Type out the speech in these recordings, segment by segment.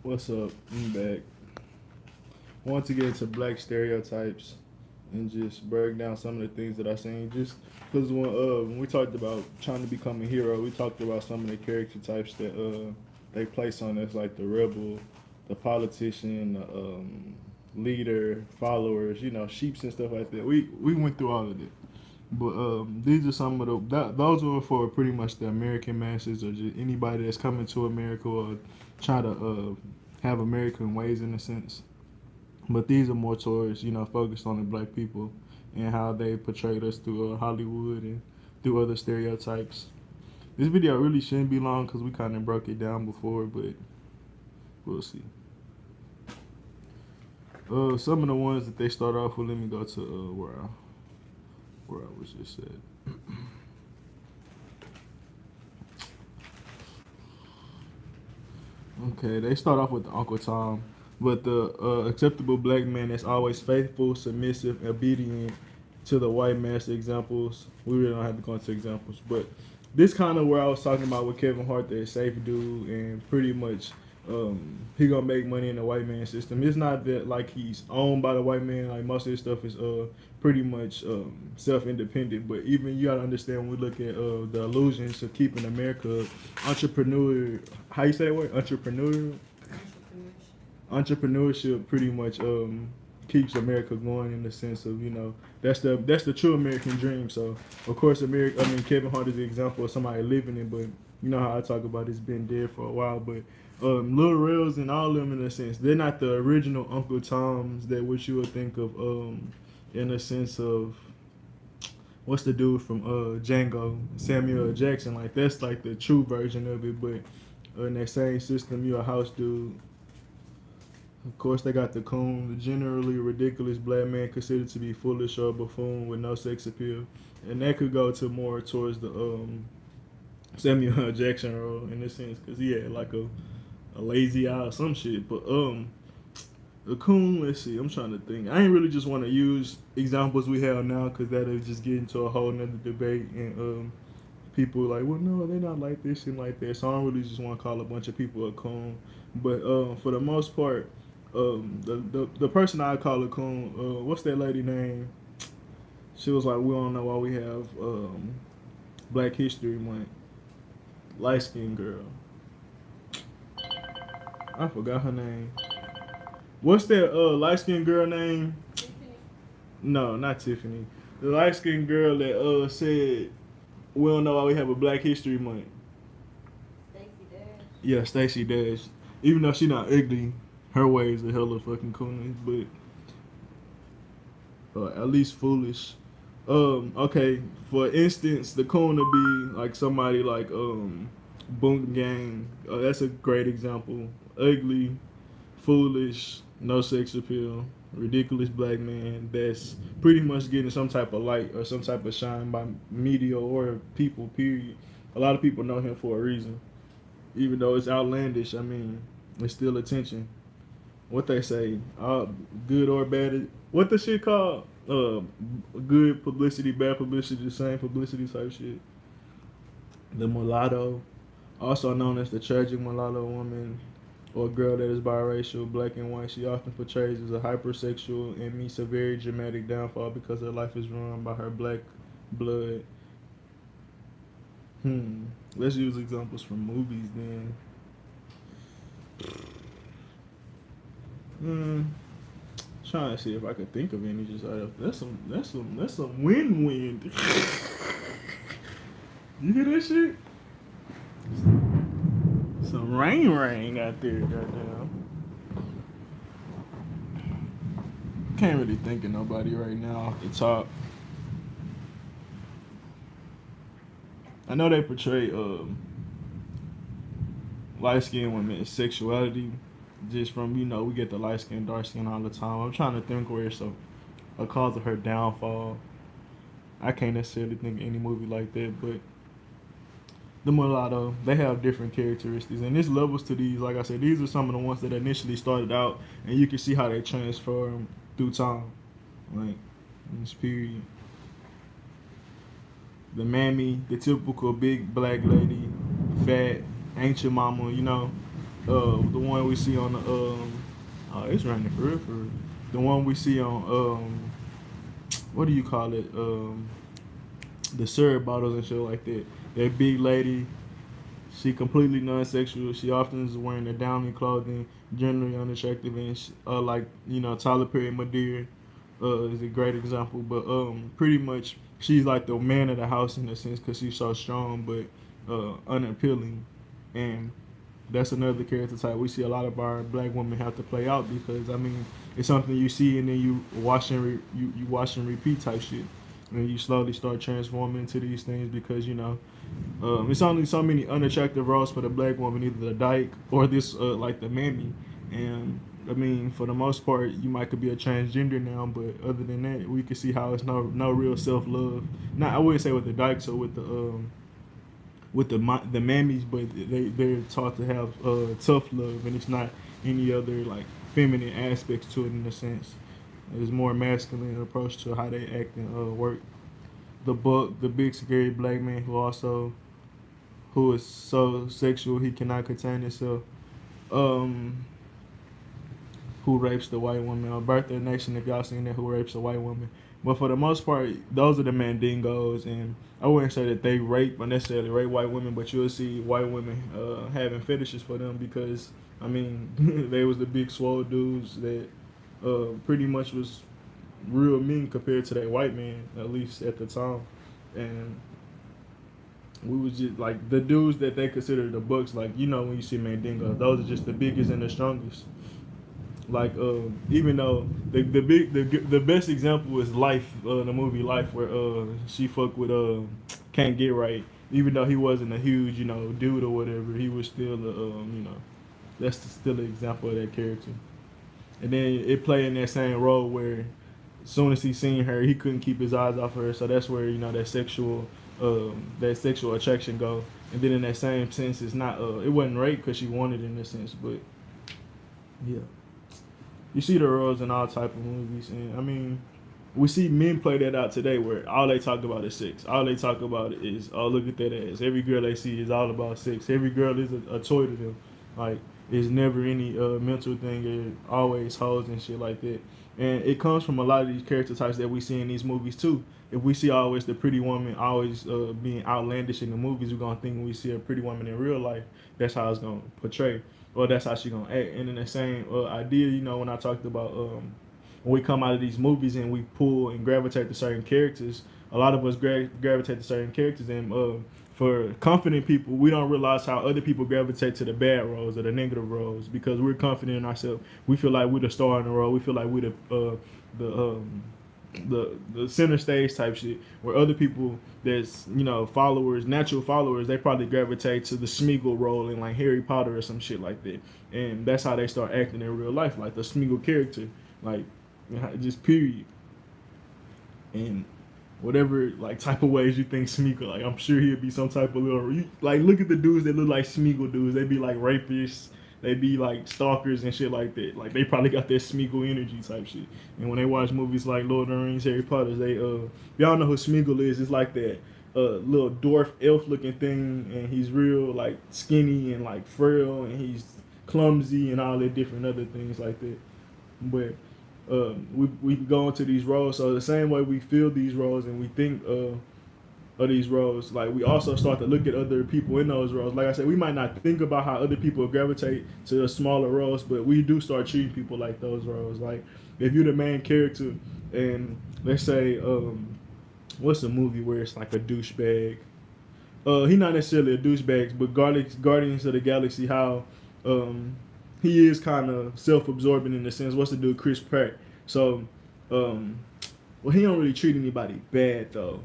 What's up? I'm back. Want to get into black stereotypes and just break down some of the things that I seen. Just because when we talked about trying to become a hero, we talked about some of the character types that they place on us, like the rebel, the politician, the leader, followers, sheeps and stuff like that. We went through all of it. But these are some of those were for pretty much the American masses or just anybody that's coming to America or try to have American ways in a sense. But these are more towards focused on the black people and how they portrayed us through Hollywood and through other stereotypes. This video really shouldn't be long because we kind of broke it down before, but we'll see. Some of the ones that they start off with. Let me go to where I was just at. Okay, they start off with the Uncle Tom, but the acceptable black man that's always faithful, submissive, obedient to the white master examples. We really don't have to go into examples, but this kind of where I was talking about with Kevin Hart, that safe dude, and pretty much he gonna make money in the white man system. It's not that like he's owned by the white man. Like most of his stuff is pretty much self independent. But even you gotta understand when we look at the illusions of keeping America entrepreneur. How you say that word? Entrepreneurship pretty much keeps America going in the sense of that's the true American dream. So of course America. I mean Kevin Hart is an example of somebody living it, but you know how I talk about it's been dead for a while. But Lil Rels and all of them in a sense they're not the original Uncle Toms that what you would think of in a sense of what's the dude from Django, Samuel L. Jackson. Like that's like the true version of it, but in that same system you're a house dude. Of course, they got the coon, the generally ridiculous black man considered to be foolish or a buffoon with no sex appeal, and that could go to more towards the Samuel L. Jackson role in this sense, because he had like a lazy eye or some shit. But the coon, let's see, I'm trying to think. I ain't really just want to use examples we have now, because that'll just get into a whole nother debate, and people like, well, no, they're not like this and like that. So I don't really just want to call a bunch of people a coon, but for the most part. The person I call a coon, what's that lady name? She was like, we don't know why we have Black History Month. Light skinned girl. I forgot her name. What's that light skinned girl name? Tiffany. No, not Tiffany. The light skinned girl that said we don't know why we have a Black History Month. Stacey Dash. Yeah, Stacey Dash. Even though she not ugly, her ways are hella fucking coonish, but at least foolish. Okay, for instance, the coon to be like somebody like Boom Gang. That's a great example. Ugly, foolish, no sex appeal, ridiculous black man that's pretty much getting some type of light or some type of shine by media or people. Period. A lot of people know him for a reason, even though it's outlandish. I mean, it's still attention. What they say, good or bad. What the shit called? Good publicity, bad publicity, the same publicity type shit. The mulatto, also known as the tragic mulatto woman or girl that is biracial, black and white. She often portrays as a hypersexual and meets a very dramatic downfall because her life is ruined by her black blood. Let's use examples from movies then. Trying to see if I could think of any. Just that's some win-win. You hear that shit? Some rain out there, goddamn. Can't really think of nobody right now off the top. I know they portray light skinned women's sexuality just from we get the light skin, dark skin all the time. I'm trying to think where it's a cause of her downfall. I can't necessarily think of any movie like that, but the mulatto, they have different characteristics, and there's levels to these. Like I said, these are some of the ones that initially started out, and you can see how they transform through time, like in this period. The mammy, the typical big black lady, fat, ancient mama, The one we see on the oh, it's running for real, for real. The one we see on what do you call it? The syrup bottles and shit like that. That big lady, she completely non-sexual. She often is wearing a downy clothing, generally unattractive, and she, like Tyler Perry, Madeira, is a great example. But pretty much she's like the man of the house in a sense because she's so strong but unappealing, and that's another character type we see a lot of our black women have to play out because I mean it's something you see and then you watch and you watch and repeat type shit, and you slowly start transforming into these things because it's only so many unattractive roles for the black woman, either the dyke or this like the mammy, and I mean for the most part you might could be a transgender now, but other than that we can see how it's no real self love. Not I wouldn't say with the dykes or with the mammies, but they're taught to have tough love, and it's not any other like feminine aspects to it in a sense. It's more masculine approach to how they act and work. The Buck, the big scary black man who is so sexual he cannot contain himself. Um, who rapes the white woman? Or Birth of the Nation, if y'all seen that, who rapes a white woman. But for the most part, those are the mandingos, and I wouldn't say that they rape or necessarily rape white women, but you'll see white women having fetishes for them because I mean they was the big swole dudes that pretty much was real mean compared to that white man, at least at the time, and we was just like the dudes that they consider the bucks. Like when you see mandingos, those are just the biggest and the strongest. Like even though the best example is Life, the movie Life, where she fucked with Can't Get Right. Even though he wasn't a huge dude or whatever, he was still that's still an example of that character. And then it played in that same role where as soon as he seen her, he couldn't keep his eyes off of her. So that's where that sexual attraction go. And then in that same sense, it's not it wasn't rape because she wanted it in a sense, but yeah. You see the roles in all type of movies, and I mean, we see men play that out today, where all they talk about is sex. All they talk about is, oh, look at that ass. Every girl they see is all about sex. Every girl is a toy to them. Like, it's never any mental thing. It always hoes and shit like that. And it comes from a lot of these character types that we see in these movies too. If we see always the pretty woman always being outlandish in the movies, we're gonna think when we see a pretty woman in real life, that's how it's gonna portray. Or that's how she gonna act. And in the same idea, when I talked about when we come out of these movies and we pull and gravitate to certain characters, a lot of us gravitate to certain characters, and for confident people, we don't realize how other people gravitate to the bad roles or the negative roles because we're confident in ourselves. We feel like we're the star in the role. We feel like we're the center stage type shit, where other people that's followers, natural followers, they probably gravitate to the Smeagol role in like Harry Potter or some shit like that, and that's how they start acting in real life, like the Smeagol character, like just period. And whatever like type of ways you think Smeagol, like I'm sure he'll be some type of little like look at the dudes that look like Smeagol dudes, they be like rapists. They be like stalkers and shit like that. Like they probably got that Smeagol energy type shit. And when they watch movies like Lord of the Rings, Harry Potter, they y'all know who Smeagol is. It's like that little dwarf elf looking thing, and he's real like skinny and like frail, and he's clumsy and all that different other things like that. But we go into these roles, so the same way we feel these roles and we think of these roles, like we also start to look at other people in those roles. Like I said, we might not think about how other people gravitate to the smaller roles, but we do start treating people like those roles. Like if you're the main character, and let's say, what's a movie where it's like a douchebag? He's not necessarily a douchebag, but Guardians of the Galaxy, how he is kind of self-absorbing in the sense. What's the dude, Chris Pratt? So, well, he don't really treat anybody bad though.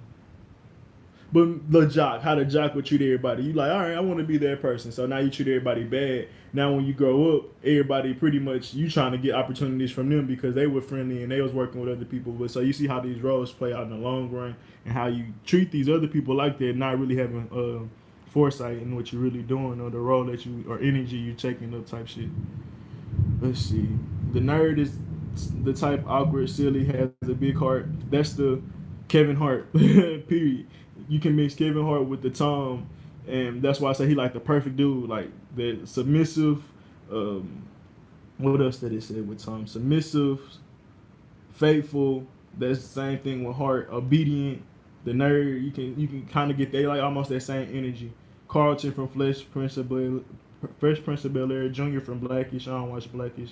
But the jock, how the jock would treat everybody. You like, all right, I want to be that person. So now you treat everybody bad. Now when you grow up, everybody pretty much, you trying to get opportunities from them because they were friendly and they was working with other people. But so you see how these roles play out in the long run and how you treat these other people like that, not really having foresight in what you're really doing or the role that you, or energy you're taking up type shit. Let's see. The nerd is the type awkward, silly, has a big heart. That's the Kevin Hart, period. You can mix Kevin Hart with the Tom, and that's why I say he like the perfect dude, like the submissive, What else did it say with Tom? Submissive, faithful. That's the same thing with heart. Obedient. The nerd. You can kind of get they like almost that same energy. Carlton from Fresh Prince of Bel Air. Junior from Blackish. I don't watch Blackish.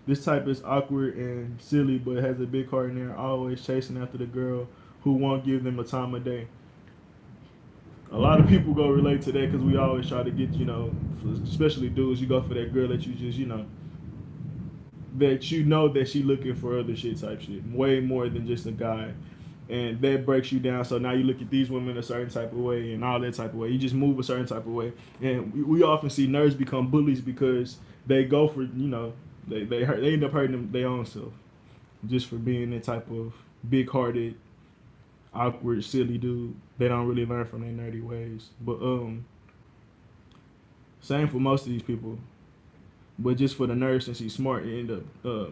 This type is awkward and silly, but has a big heart in there. Always chasing after the girl who won't give them a time of day. A lot of people go relate to that because we always try to get, especially dudes, you go for that girl that you just, that you know that she looking for other shit type shit, way more than just a guy, and that breaks you down. So now you look at these women a certain type of way and all that type of way. You just move a certain type of way, and we often see nerds become bullies because they go for, they end up hurting them their own self, just for being that type of big hearted, awkward, silly dude. They don't really learn from their nerdy ways. But same for most of these people. But just for the nerd, since he's smart, it end up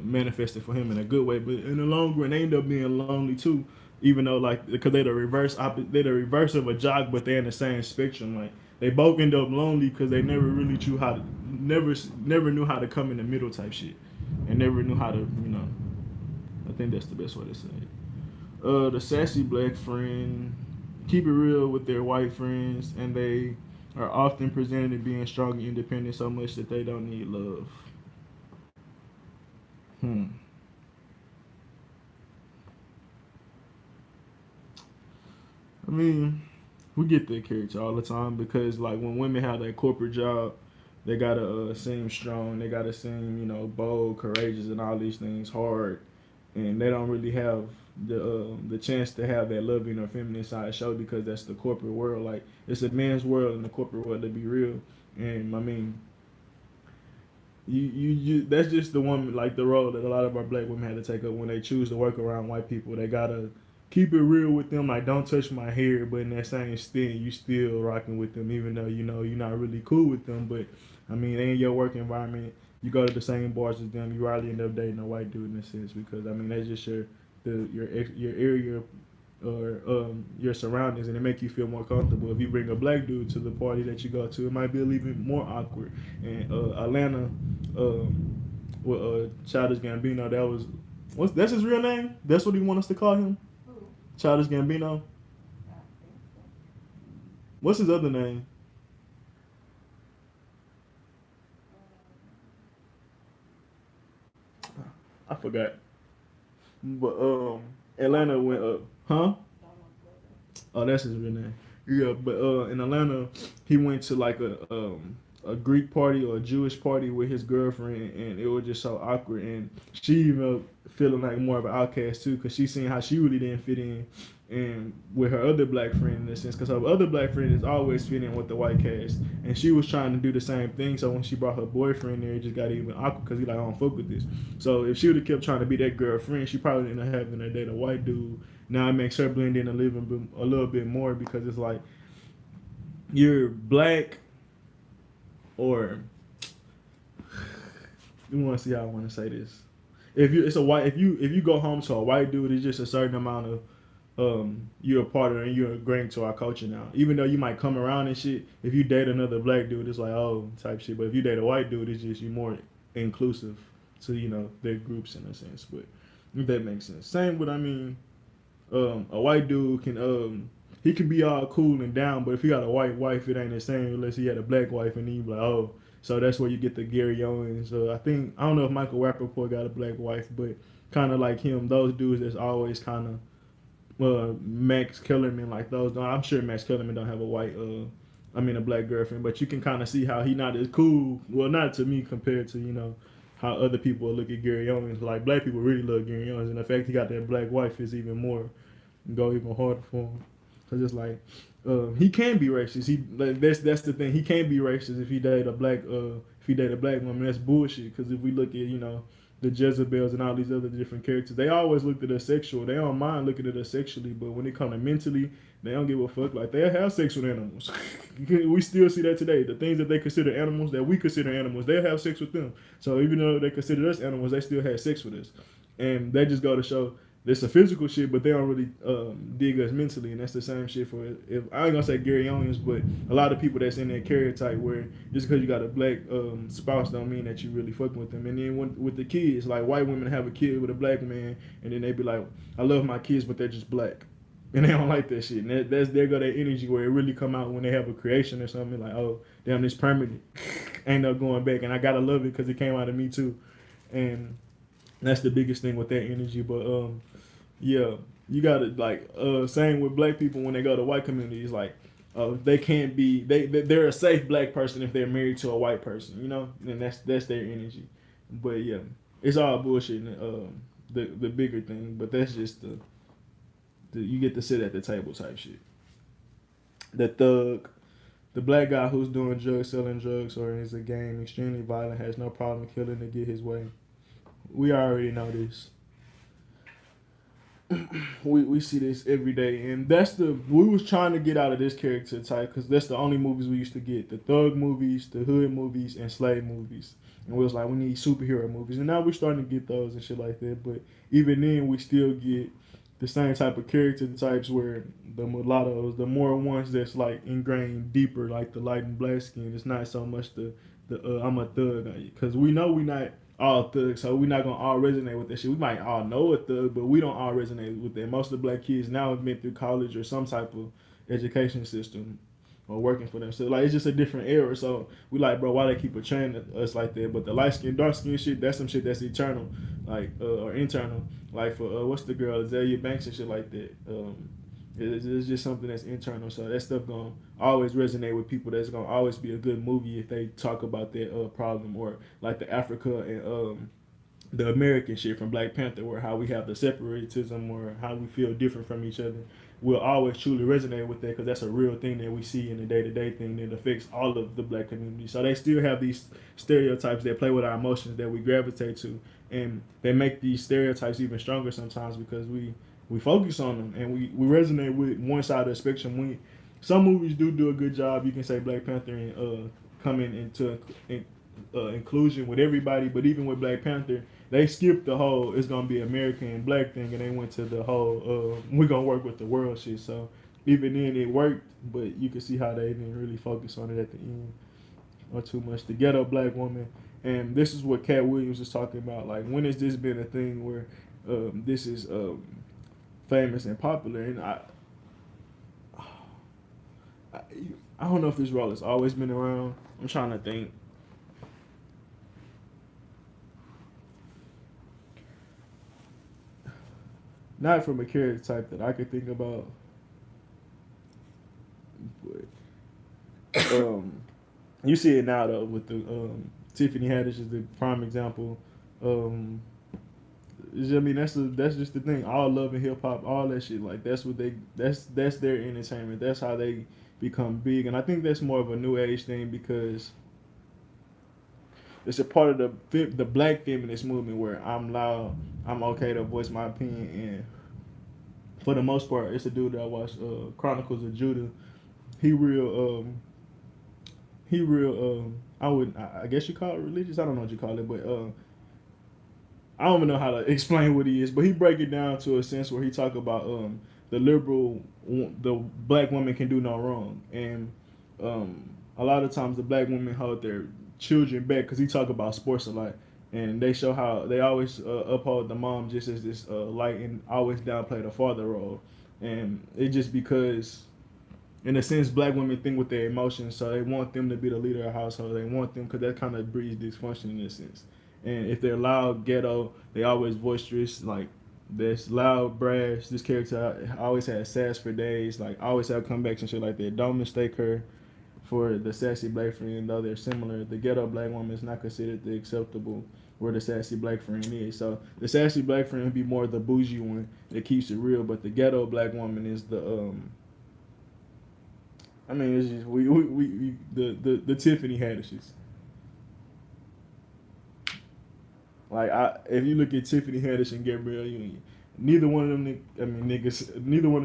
manifesting for him in a good way. But in the long run, they end up being lonely too. Even though, like, because they're the reverse of a jock, but they're in the same spectrum. Like, they both end up lonely because they never really never knew how to come in the middle type shit, and never knew how to, I think that's the best way to say it. The sassy black friend, keep it real with their white friends, and they are often presented as being strong and independent so much that they don't need love. I mean, we get that character all the time because, like, when women have that corporate job, they gotta seem strong. They gotta seem, bold, courageous, and all these things, hard, and they don't really have the chance to have that loving or feminine side show because that's the corporate world. Like, it's a man's world in the corporate world, to be real. And I mean, you that's just the woman, like, the role that a lot of our black women had to take up when they choose to work around white people. They gotta keep it real with them, like, don't touch my hair, but in that same stint you still rocking with them even though you're not really cool with them. But I mean, they in your work environment, you go to the same bars as them, you probably end up dating a white dude in a sense because I mean that's just your area or your surroundings, and it make you feel more comfortable. If you bring a black dude to the party that you go to, it might be a little bit more awkward. And Atlanta, with Childish Gambino, that's his real name? That's what he want us to call him? Who? Childish Gambino? I think so. What's his other name? I forgot. But Atlanta went up. Huh? Oh, that's his real name. Yeah, but in Atlanta, he went to like a Greek party or a Jewish party with his girlfriend, and it was just so awkward. And she even feeling like more of an outcast too, because she seen how she really didn't fit in, and with her other black friend in a sense, because her other black friend is always fitting with the white cast, and she was trying to do the same thing. So when she brought her boyfriend there, it just got even awkward because he like, I don't fuck with this. So if she would have kept trying to be that girlfriend, she probably ended up having to date a white dude. Now it makes her blend in a little bit more because it's like you're black, or you want to see how I want to say this. If you go home to a white dude, it's just a certain amount of you're a part of it and you're agreeing to our culture now. Even though you might come around and shit, if you date another black dude, it's like, oh, type shit. But if you date a white dude, it's just you more inclusive to their groups in a sense. But if that makes sense. Same with a white dude can he can be all cool and down, but if he got a white wife, it ain't the same unless he had a black wife, and then you be like, oh, so that's where you get the Gary Owens. I don't know if Michael Rappaport got a black wife, but kind of like him, those dudes that's always kind of Max Kellerman, like those. I'm sure Max Kellerman don't have a black girlfriend, but you can kind of see how he not as cool. Well, not to me compared to how other people look at Gary Owens. Like, black people really love Gary Owens, and the fact he got that black wife is even harder for him. Cause it's like he can be racist. That's the thing. He can't be racist if he date a black woman. That's bullshit. Cause if we look at the Jezebels and all these other different characters, they always looked at us sexual. They don't mind looking at us sexually, but when it comes to mentally, they don't give a fuck. Like, they have sex with animals. We still see that today. The things that they consider animals, that we consider animals, they have sex with them. So even though they consider us animals, they still have sex with us. And they just go to show there's a physical shit, but they don't really dig us mentally, and that's the same shit for if I ain't gonna say Gary Owens, but a lot of people that's in that carrier type where just because you got a black spouse don't mean that you really fucking with them. And then with the kids, like white women have a kid with a black man, and then they be like, I love my kids, but they're just black. And they don't like that shit. And that's there go that energy where it really come out when they have a creation or something like, oh damn, this permanent, ain't no going back, and I gotta love it because it came out of me too, and that's the biggest thing with that energy. But yeah, you gotta like same with black people when they go to white communities, like they can't be they're a safe black person if they're married to a white person, you know, and that's their energy. But yeah, it's all bullshit. The bigger thing, but that's just the you get to sit at the table type shit. The thug, the black guy who's doing drugs, selling drugs, or is a gang, extremely violent, has no problem killing to get his way. We already know this. we see this every day, and we was trying to get out of this character type because that's the only movies we used to get: the thug movies, the hood movies, and slave movies. And we was like, we need superhero movies, and now we're starting to get those and shit like that. But even then, we still get the same type of character types where the mulattoes, the more ones that's like ingrained deeper, like the light and black skin. It's not so much the I'm a thug, because we know we not all thugs, so we're not gonna all resonate with that shit. We might all know a thug, but we don't all resonate with that. Most of the black kids now have been through college or some type of education system or working for them. So like it's just a different era. So we like, bro, why they keep portraying us like that? But the light skin, dark skin shit, that's some shit that's eternal, like or internal. Like for what's the girl, Azalea Banks and shit like that. It's just something that's internal. So that stuff gonna always resonate with people. That's gonna always be a good movie if they talk about that problem, or like the Africa and the American shit from Black Panther, where how we have the separatism or how we feel different from each other. We'll always truly resonate with that because that's a real thing that we see in the day-to-day thing that affects all of the black community. So they still have these stereotypes that play with our emotions that we gravitate to, and they make these stereotypes even stronger sometimes because we focus on them and we resonate with one side of the spectrum. Some movies do a good job. You can say Black Panther and coming into inclusion with everybody, but even with Black Panther, they skipped the whole it's gonna be American and black thing, and they went to the whole we're gonna work with the world shit. So even then it worked, but you can see how they didn't really focus on it at the end or too much. The ghetto black woman, and this is what Cat Williams was talking about. Like, when has this been a thing where this is famous and popular? And I don't know if this role has always been around. I'm trying to think. Not from a character type that I could think about, but you see it now though with the Tiffany Haddish is the prime example. I mean that's just the thing. All love and hip hop, all that shit. Like that's their entertainment. That's how they become big, and I think that's more of a new age thing because it's a part of the black feminist movement where I'm loud, I'm okay to voice my opinion, and for the most part, it's a dude that I watched, Chronicles of Judah. He real, I guess you call it religious. I don't know what you call it, but I don't even know how to explain what he is. But he break it down to a sense where he talk about the black woman can do no wrong, and a lot of times the black women hold their children back because he talk about sports a lot, and they show how they always uphold the mom just as this light and always downplay the father role, and it just because in a sense black women think with their emotions, so they want them to be the leader of the household. They want them because that kind of breeds dysfunction in a sense. And if they're loud, ghetto, they always boisterous, like this loud, brash. This character always has sass for days, like always have comebacks and shit like that. Don't mistake her for the sassy black friend, though they're similar. The ghetto black woman is not considered the acceptable where the sassy black friend is. So the sassy black friend would be more the bougie one that keeps it real, but the ghetto black woman is the it's just the Tiffany Haddishes. Like if you look at Tiffany Haddish and Gabrielle Union, neither one of them neither one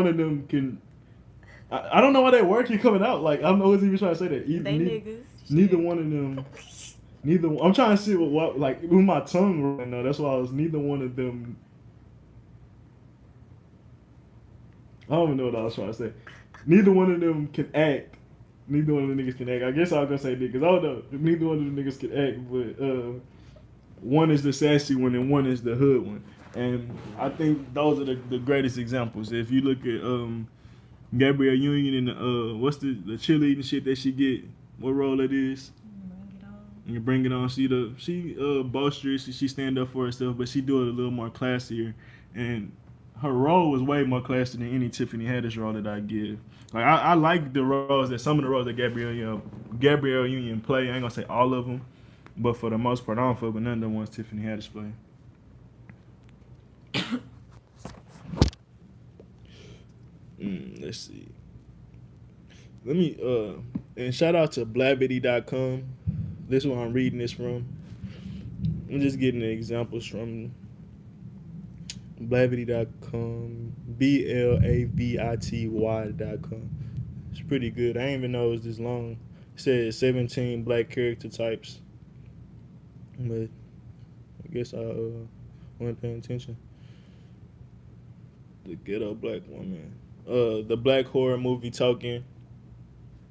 of them can. I don't know why that word keep coming out. Like I don't know what's even trying to say that. They niggas. Neither one of them. Neither. I'm trying to see what like with my tongue right now. That's why I was neither one of them. I don't even know what I was trying to say. Neither one of them can act. Neither one of the niggas can act. I guess I was gonna say niggas. I don't know. Neither one of the niggas can act, but one is the sassy one and one is the hood one. And I think those are the greatest examples. If you look at Gabrielle Union and what's the cheerleading shit that she get, what role it is? Bring it on. You bring it on. She boisterous. She stand up for herself, but she do it a little more classier. And her role was way more classy than any Tiffany Haddish role that I give. Like I like the roles that some of the roles that Gabrielle Union play. I ain't gonna say all of them, but for the most part, I don't fuck with none of the ones Tiffany Haddish play. Let's see. Let me and shout out to Blavity.com. This is where I'm reading this from. I'm just getting the examples from Blavity.com. BLAVITY.com. It's pretty good. I didn't even know it was this long. It says 17 black character types. But I guess I wasn't paying attention. The ghetto black woman. The black horror movie Token.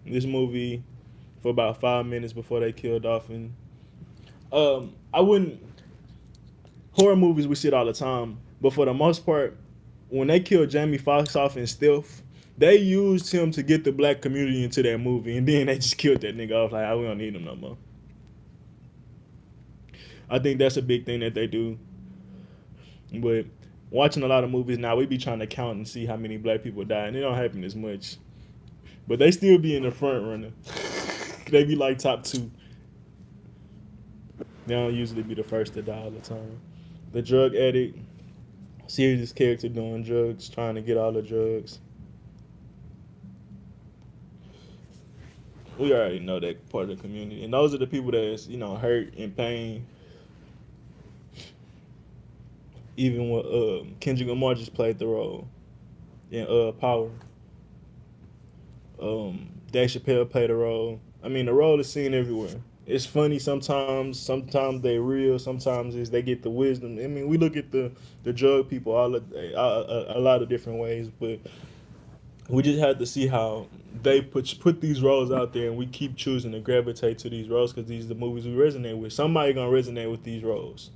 This movie for about 5 minutes before they killed Dolphin. I wouldn't. Horror movies we see it all the time, but for the most part, when they killed Jamie Foxx off in Stealth, they used him to get the black community into that movie, and then they just killed that nigga off. Like, we don't need him no more. I think that's a big thing that they do. But watching a lot of movies now, we be trying to count and see how many black people die, and it don't happen as much. But they still be in the front runner. They be like top 2. They don't usually be the first to die all the time. The drug addict, serious character doing drugs, trying to get all the drugs. We already know that part of the community. And those are the people that's, hurt and pain. Even when Kendrick Lamar just played the role in Power. Dave Chappelle played a role. I mean, the role is seen everywhere. It's funny sometimes they real, sometimes they get the wisdom. I mean, we look at the drug people a lot of different ways, but we just had to see how they put these roles out there, and we keep choosing to gravitate to these roles because these are the movies we resonate with. Somebody gonna resonate with these roles,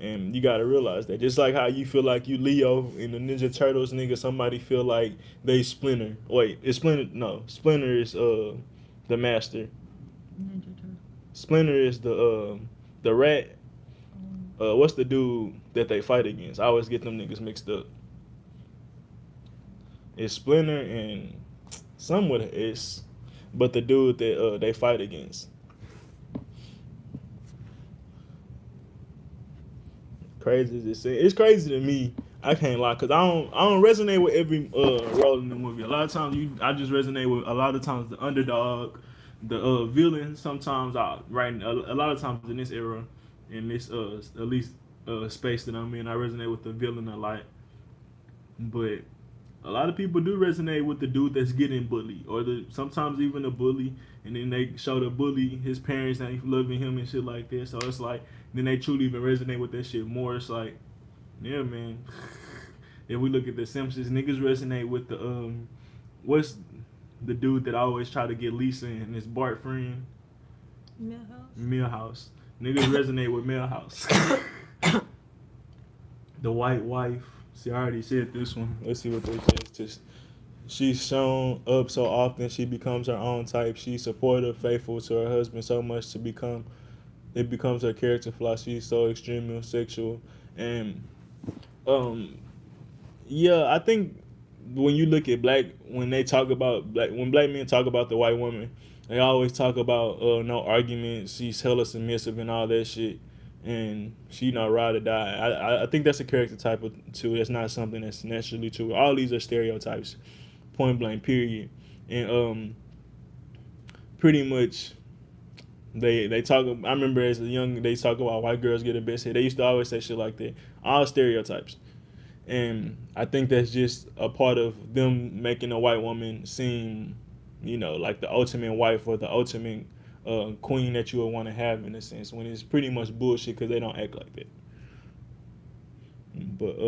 and you gotta realize that. Just like how you feel like you Leo in the Ninja Turtles, nigga, somebody feel like they Splinter. Wait, it's Splinter? No, Splinter is the master. Ninja Turtle. Splinter is the rat. What's the dude that they fight against? I always get them niggas mixed up. It's Splinter and some with an S, but the dude that they fight against. Crazy as it seems. It's crazy to me. I can't lie, cause I don't resonate with every role in the movie. A lot of times I just resonate with a lot of times the underdog, the villain. Sometimes a lot of times in this era, in this at least space that I'm in, I resonate with the villain a lot. But a lot of people do resonate with the dude that's getting bullied, or sometimes even a bully, and then they show the bully his parents ain't loving him and shit like that. So it's like then they truly even resonate with that shit more. It's like, yeah, man. If we look at the Simpsons, niggas resonate with the what's the dude that always try to get Lisa and his Bart friend? Millhouse. Niggas resonate with Millhouse. The white wife. See, I already said this one. Let's see what they say. She's shown up so often she becomes her own type. She's supportive, faithful to her husband so much it becomes her character flaw. She's so extremely sexual. And yeah, I think when you look at when black men talk about the white woman, they always talk about no arguments, she's hella submissive and all that shit, and she ride or die. I think that's a character type too. That's not something that's naturally true. All these are stereotypes, point blank, period. And pretty much they talk. I remember as a young, they talk about white girls get the best head. They used to always say shit like that. All stereotypes. And I think that's just a part of them making a white woman seem, like the ultimate wife or the ultimate queen that you would want to have in a sense, when it's pretty much bullshit because they don't act like that. But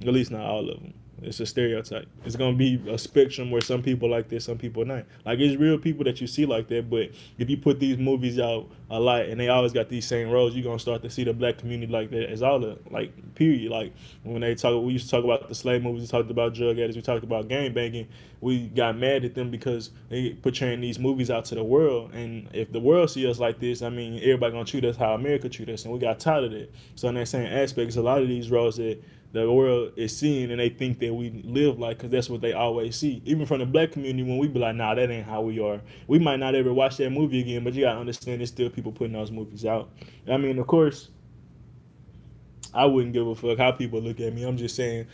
at least not all of them. It's a stereotype. It's gonna be a spectrum where some people like this, some people not. Like it's real people that you see like that, but if you put these movies out a lot and they always got these same roles, you're gonna start to see the black community like that as all the like period. Like when we used to talk about the slave movies, we talked about drug addicts, we talked about gang banging. We got mad at them because they portraying these movies out to the world, and if the world see us like this, I mean everybody gonna treat us how America treat us, and we got tired of that. So in that same aspect, it's a lot of these roles that the world is seeing and they think that we live like, because that's what they always see. Even from the black community, when we be like, nah, that ain't how we are. We might not ever watch that movie again, but you gotta understand there's still people putting those movies out. I mean, of course, I wouldn't give a fuck how people look at me. I'm just saying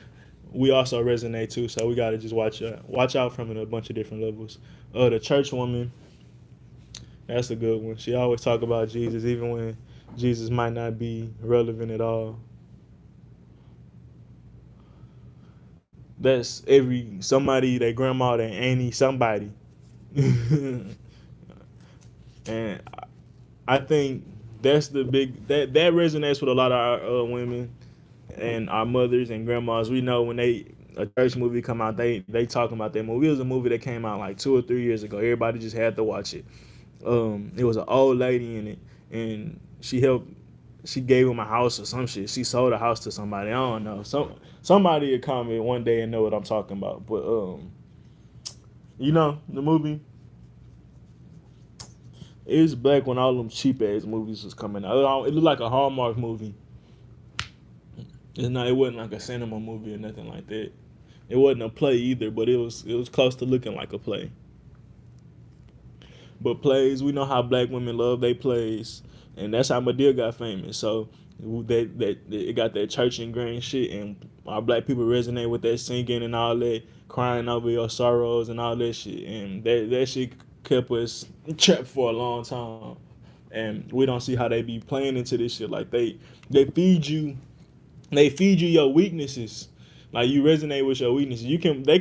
we also resonate too, so we gotta just watch out from it a bunch of different levels. The church woman, that's a good one. She always talk about Jesus, even when Jesus might not be relevant at all. That's somebody, their grandma, their auntie, somebody. And I think that's the big that resonates with a lot of our women and our mothers and grandmas. We know when a church movie come out, they talking about that movie. It was a movie that came out like 2 or 3 years ago. Everybody just had to watch it. It was an old lady in it, and she gave him a house or some shit. She sold a house to somebody. I don't know. Somebody will comment one day and know what I'm talking about. But the movie is back when all them cheap ass movies was coming out. It looked like a Hallmark movie. It wasn't like a cinema movie or nothing like that. It wasn't a play either, but it was close to looking like a play. But plays, we know how black women love their plays, and that's how Madea got famous. So that it got that church ingrained shit, and our black people resonate with that singing and all that, crying over your sorrows and all that shit, and that shit kept us trapped for a long time. And we don't see how they be playing into this shit. Like they feed you your weaknesses. Like you resonate with your weaknesses. They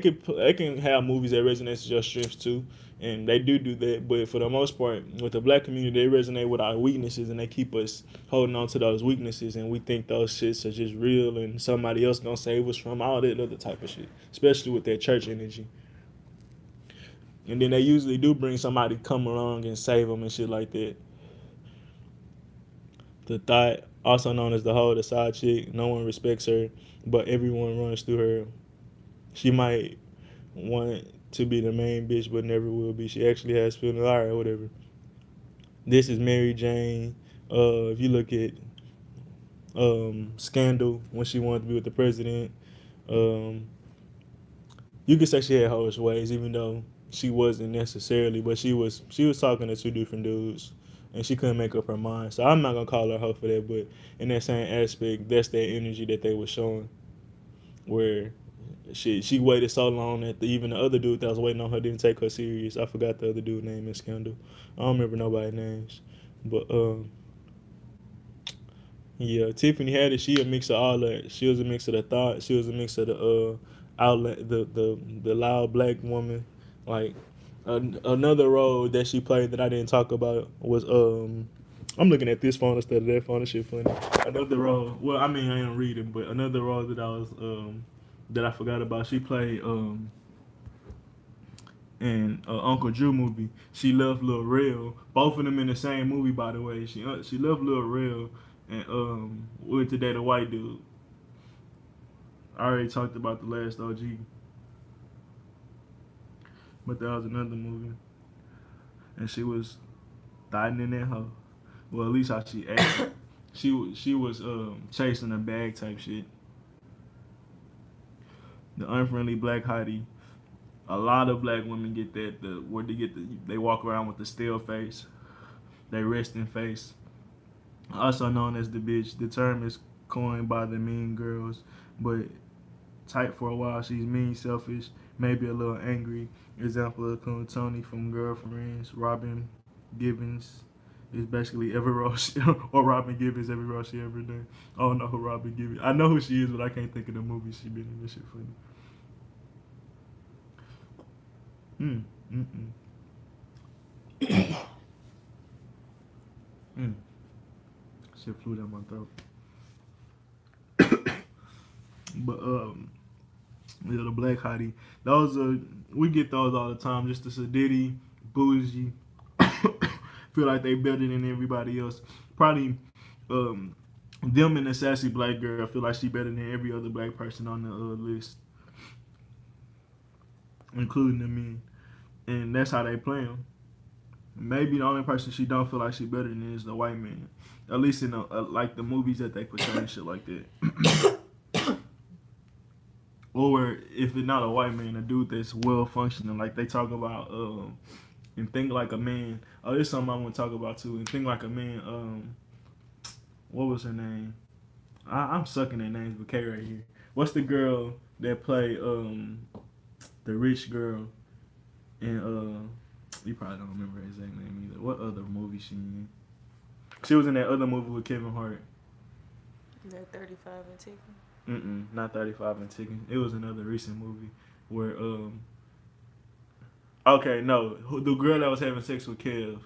can have movies that resonate with your strengths too, and they do that. But for the most part, with the black community, they resonate with our weaknesses, and they keep us holding on to those weaknesses, and we think those shits are just real, and somebody else gonna save us from all that other type of shit. Especially with that church energy. And then they usually do bring somebody come along and save them and shit like that. The thought, also known as the hoe, the side chick, no one respects her, but everyone runs through her. She might want to be the main bitch, but never will be. She actually has feelings, all right, whatever. This is Mary Jane. If you look at Scandal, when she wanted to be with the president, um, you could say she had hoish ways, even though she wasn't necessarily, but she was talking to two different dudes, and she couldn't make up her mind. So I'm not gonna call her a hoe for that, but in that same aspect, that's that energy that they were showing, where she waited so long that even the other dude that was waiting on her didn't take her serious. I forgot the other dude's name in Scandal. I don't remember nobody's names, but yeah, Tiffany Haddish, she a mix of all that. She was a mix of the thought. She was a mix of the outlet, the loud black woman. Like another role that she played that I didn't talk about was I'm looking at this phone instead of that phone. This shit funny. Another role. Well, I mean I ain't reading, but another role that I was that I forgot about. She played in Uncle Drew movie. She loved Lil Rel. Both of them in the same movie, by the way. She loved Lil Rel and went to date a white dude. I already talked about the last OG, but that was another movie, and she was thotting in that hoe. Well, at least how she acted. She was chasing a bag type shit. The unfriendly black hottie. A lot of black women get that. They walk around with the still face, they resting face. Also known as the bitch. The term is coined by the mean girls, but tight for a while. She's mean, selfish, maybe a little angry. Example of Tony from Girlfriends. Robin Givens is basically every role or Robin Givens every role she ever done. I don't know who Robin Givens. I know who she is, but I can't think of the movie she been in. This shit funny. Mm. Shit flew down my throat. But yeah, the Black Hottie. Those are we get those all the time. Just the Sadiddy, Bougie. Feel like they better than everybody else. Probably them and the sassy black girl. I feel like she better than every other black person on the list, including the men. And that's how they play them. Maybe the only person she don't feel like she better than is the white man. At least in like the movies that they portray and shit like that. Or if it's not a white man, a dude that's well functioning, like they talk about and Think Like a Man. Oh, there's something I want to talk about too. And Think Like a Man. What was her name? I'm sucking at names, but K right here. What's the girl that played the rich girl? And you probably don't remember her exact name either. What other movie she in? She was in that other movie with Kevin Hart. That 35 and Ticking. Not 35 and Ticking. It was another recent movie where okay, no, the girl that was having sex with Kev.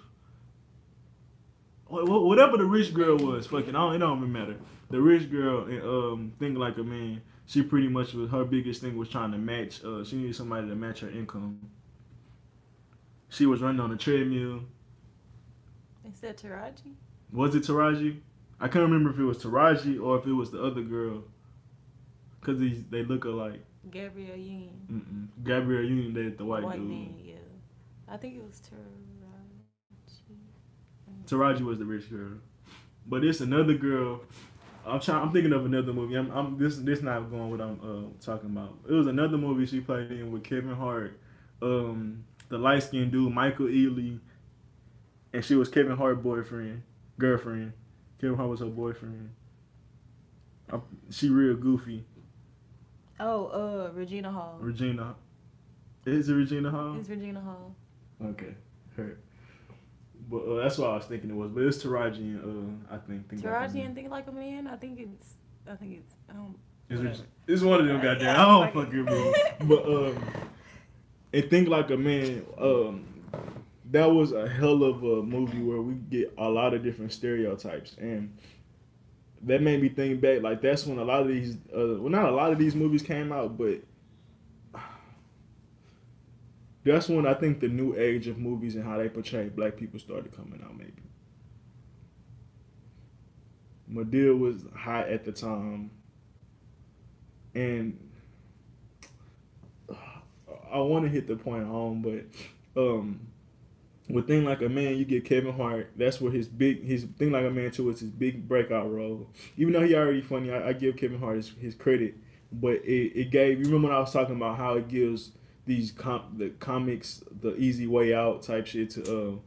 Whatever the rich girl was, fucking, it don't even matter. The rich girl in Think Like a Man, she pretty much was, her biggest thing was trying to match. She needed somebody to match her income. She was running on a treadmill. Is that Taraji? Was it Taraji? I can't remember if it was Taraji or if it was the other girl. Cause they look alike. Gabrielle Union. Gabrielle Union, that's the white dude. Man, yeah. I think it was Taraji. Taraji was the rich girl, but it's another girl. I'm thinking of another movie. This not going what I'm talking about. It was another movie she played in with Kevin Hart, the light skinned dude Michael Ealy, and she was Kevin Hart's girlfriend. Kevin Hart was her boyfriend. She real goofy. Oh, Regina Hall. Regina. Is it Regina Hall? It's Regina Hall. Okay, her. But that's what I was thinking it was. But it's Taraji and I think Taraji and Think Like a Man. I think it's. It's one of them goddamn. I don't fucking remember. But and Think Like a Man. That was a hell of a movie where we get a lot of different stereotypes, and that made me think back. Like that's when a lot of these, not a lot of these movies came out, but that's when I think the new age of movies and how they portray black people started coming out. Maybe Madea was hot at the time, and I want to hit the point home, but with Thing Like a Man, you get Kevin Hart. That's where his Thing Like a Man 2 is his big breakout role. Even though he already funny, I give Kevin Hart his credit. But it gave, you remember when I was talking about how it gives these the comics the easy way out type shit to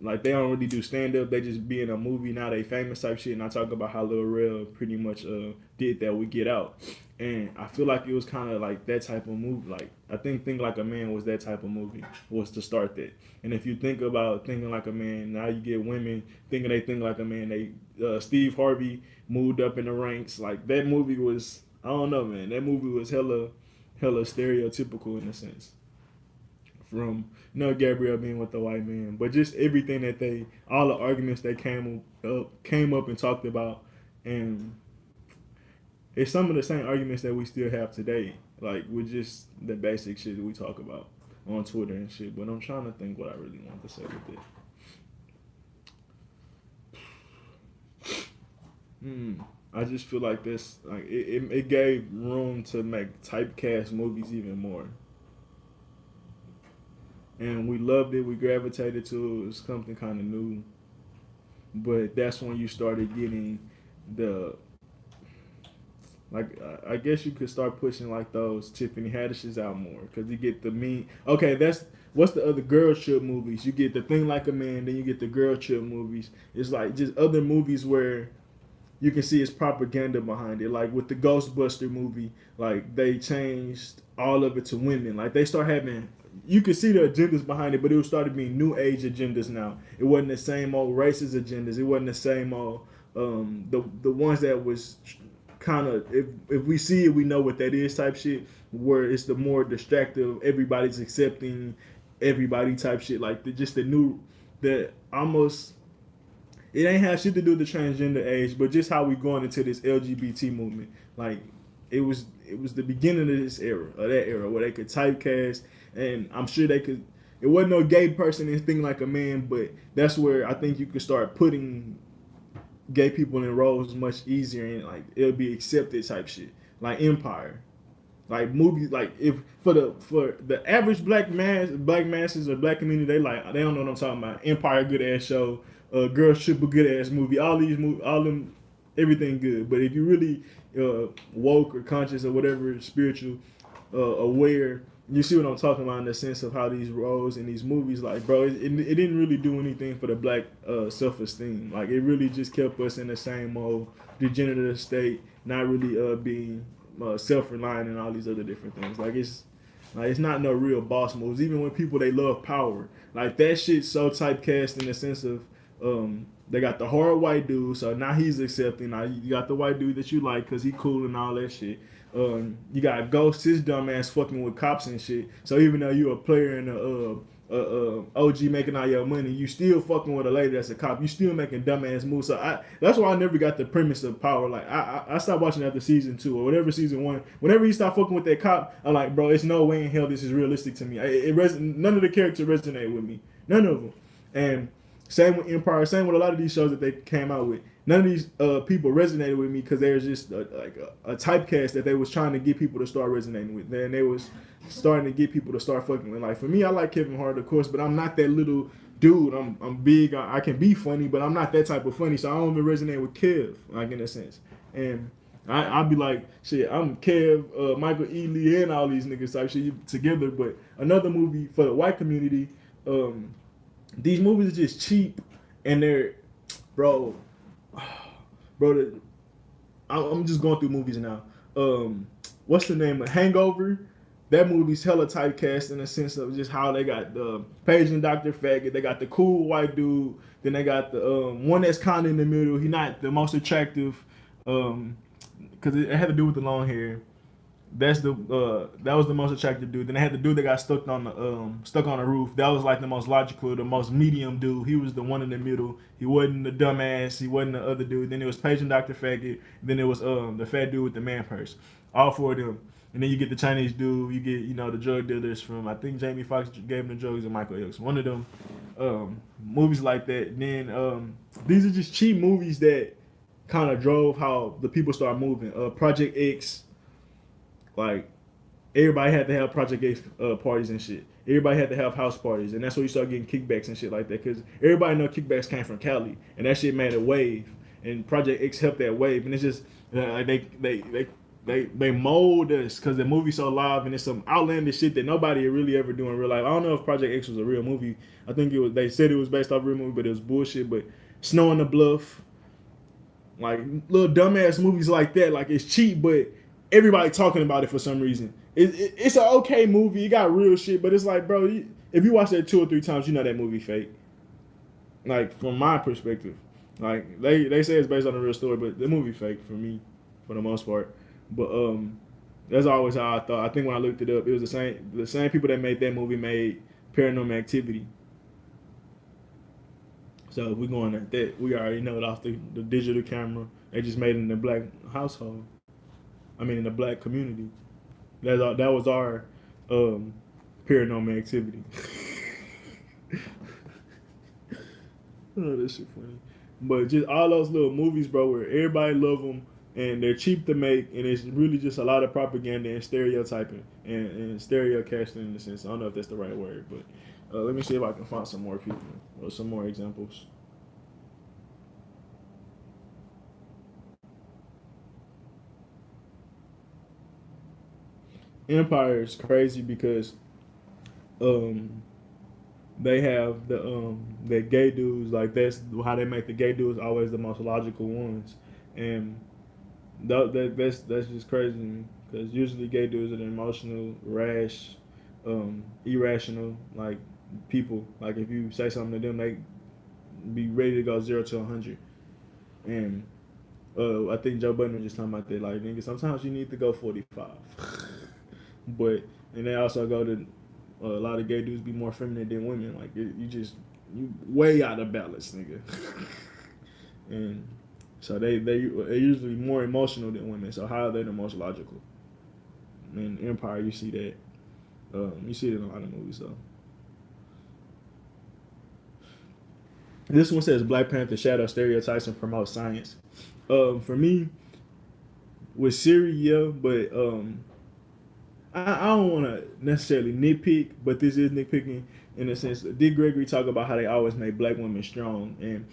like they don't really do stand up, they just be in a movie, now they famous type shit. And I talk about how Lil Rel pretty much did that with Get Out. And I feel like it was kind of like that type of movie. Like I think Like a Man was that type of movie, was to start that. And if you think about Thinking Like a Man, now you get women thinking they think like a man. They Steve Harvey moved up in the ranks. Like that movie was, I don't know, man. That movie was hella stereotypical in a sense. From Gabrielle being with the white man, but just everything that all the arguments that came up and talked about, and it's some of the same arguments that we still have today, like with just the basic shit that we talk about on Twitter and shit. But I'm trying to think what I really want to say with it. I just feel like this, like it gave room to make typecast movies even more. And we loved it. We gravitated to it. It was something kind of new. But that's when you started getting I guess you could start pushing like those Tiffany Haddishes out more. Because you get the mean. Okay, what's the other girl trip movies? You get the Thing Like a Man, then you get the girl trip movies. It's like just other movies where you can see it's propaganda behind it. Like with the Ghostbuster movie, like they changed all of it to women. Like they start having, you could see the agendas behind it, but it started being new age agendas now. It wasn't the same old racist agendas. It wasn't the same old the ones that was kind of, if we see it, we know what that is type shit, where it's the more distractive, everybody's accepting everybody type shit. Like the almost, it ain't have shit to do with the transgender age, but just how we going into this LGBT movement. Like it was the beginning of this era, or that era, where they could typecast, and I'm sure they could. It wasn't no gay person and thing like a man, but that's where I think you could start putting gay people in roles much easier, and like it'll be accepted type shit. Like Empire, like movies, like if for the average black masses or black community, they don't know what I'm talking about. Empire, good ass show. Girls Trip, a good ass movie. All these movies, all them, everything good. But if you really woke or conscious or whatever, spiritual, aware, you see what I'm talking about in the sense of how these roles in these movies, like, bro, it didn't really do anything for the black self-esteem. Like, it really just kept us in the same old degenerative state, not really being self-reliant and all these other different things. Like, it's not no real boss moves. Even when people, they love power, like that shit's so typecast in the sense of they got the hard white dude, so now he's accepting. Now you got the white dude that you like because he cool and all that shit. You got Ghost, his dumb ass fucking with cops and shit. So even though you a player in the OG making all your money, you still fucking with a lady that's a cop. You still making dumb ass moves. So that's why I never got the premise of power. Like I stopped watching after season 2 or whatever season 1. Whenever you start fucking with that cop, I'm like, bro, it's no way in hell this is realistic to me. None of the characters resonate with me. None of them. And same with Empire. Same with a lot of these shows that they came out with. None of these people resonated with me because there's just a typecast that they was trying to get people to start resonating with. Then they was starting to get people to start fucking with. Like for me, I like Kevin Hart, of course, but I'm not that little dude. I'm big. I can be funny, but I'm not that type of funny. So I don't even resonate with Kev, like in a sense. And I'll be like, shit, I'm Kev, Michael Ealy, and all these niggas type shit together. But another movie for the white community, these movies are just cheap, and they're, bro, I'm just going through movies now. What's the name of Hangover? That movie's hella typecast in the sense of just how they got the Paige and Dr. Faggot. They got the cool white dude. Then they got the one that's kind of in the middle. He's not the most attractive, because it had to do with the long hair. That was the most attractive dude. Then they had the dude that got stuck on the roof. That was like the most logical, the most medium dude. He was the one in the middle. He wasn't the dumbass. He wasn't the other dude. Then it was Paige and Dr. Faggot. Then it was the fat dude with the man purse. All four of them. And then you get the Chinese dude. You get the drug dealers from, I think Jamie Foxx gave him the drugs, and Michael X. One of them movies like that. And then these are just cheap movies that kind of drove how the people start moving. Project X. Like, everybody had to have Project X parties and shit. Everybody had to have house parties, and that's where you start getting kickbacks and shit like that. Because everybody know kickbacks came from Cali, and that shit made a wave. And Project X helped that wave, and it's just like they mold us because the movie's so live, and it's some outlandish shit that nobody really ever do in real life. I don't know if Project X was a real movie. I think it was. They said it was based off a real movie, but it was bullshit. But Snow on the Bluff, like little dumbass movies like that, like it's cheap, but everybody talking about it for some reason. It's an okay movie. It got real shit, but it's like, bro, if you watch that 2 or 3 times, you know that movie fake. Like, from my perspective. Like, they say it's based on a real story, but the movie fake for me, for the most part. But that's always how I thought. I think when I looked it up, it was the same people that made that movie made Paranormal Activity. So if we're going at that, we already know it off the digital camera. They just made it in the black household. I mean, in the black community. That was our Paranormal Activity. Oh, that shit funny. But just all those little movies, bro, where everybody love them and they're cheap to make, and it's really just a lot of propaganda and stereotyping and stereo casting in a sense. I don't know if that's the right word, but let me see if I can find some more people or some more examples. Empire is crazy because they have the gay dudes, like that's how they make the gay dudes always the most logical ones, and that's just crazy because usually gay dudes are the emotional, rash, irrational, like people. Like if you say something to them, they be ready to go 0 to 100, and I think Joe Budden was just talking about that. Like, nigga, sometimes you need to go 45. But and they also go to a lot of gay dudes be more feminine than women. Like you way out of balance, nigga. and so they're usually more emotional than women. So how are they the most logical? In Empire, you see that. You see it in a lot of movies. So this one says Black Panther shadow stereotypes and promotes science. For me, with Siri, yeah, but I don't want to necessarily nitpick, but this is nitpicking in a sense. Dick Gregory talk about how they always make black women strong, and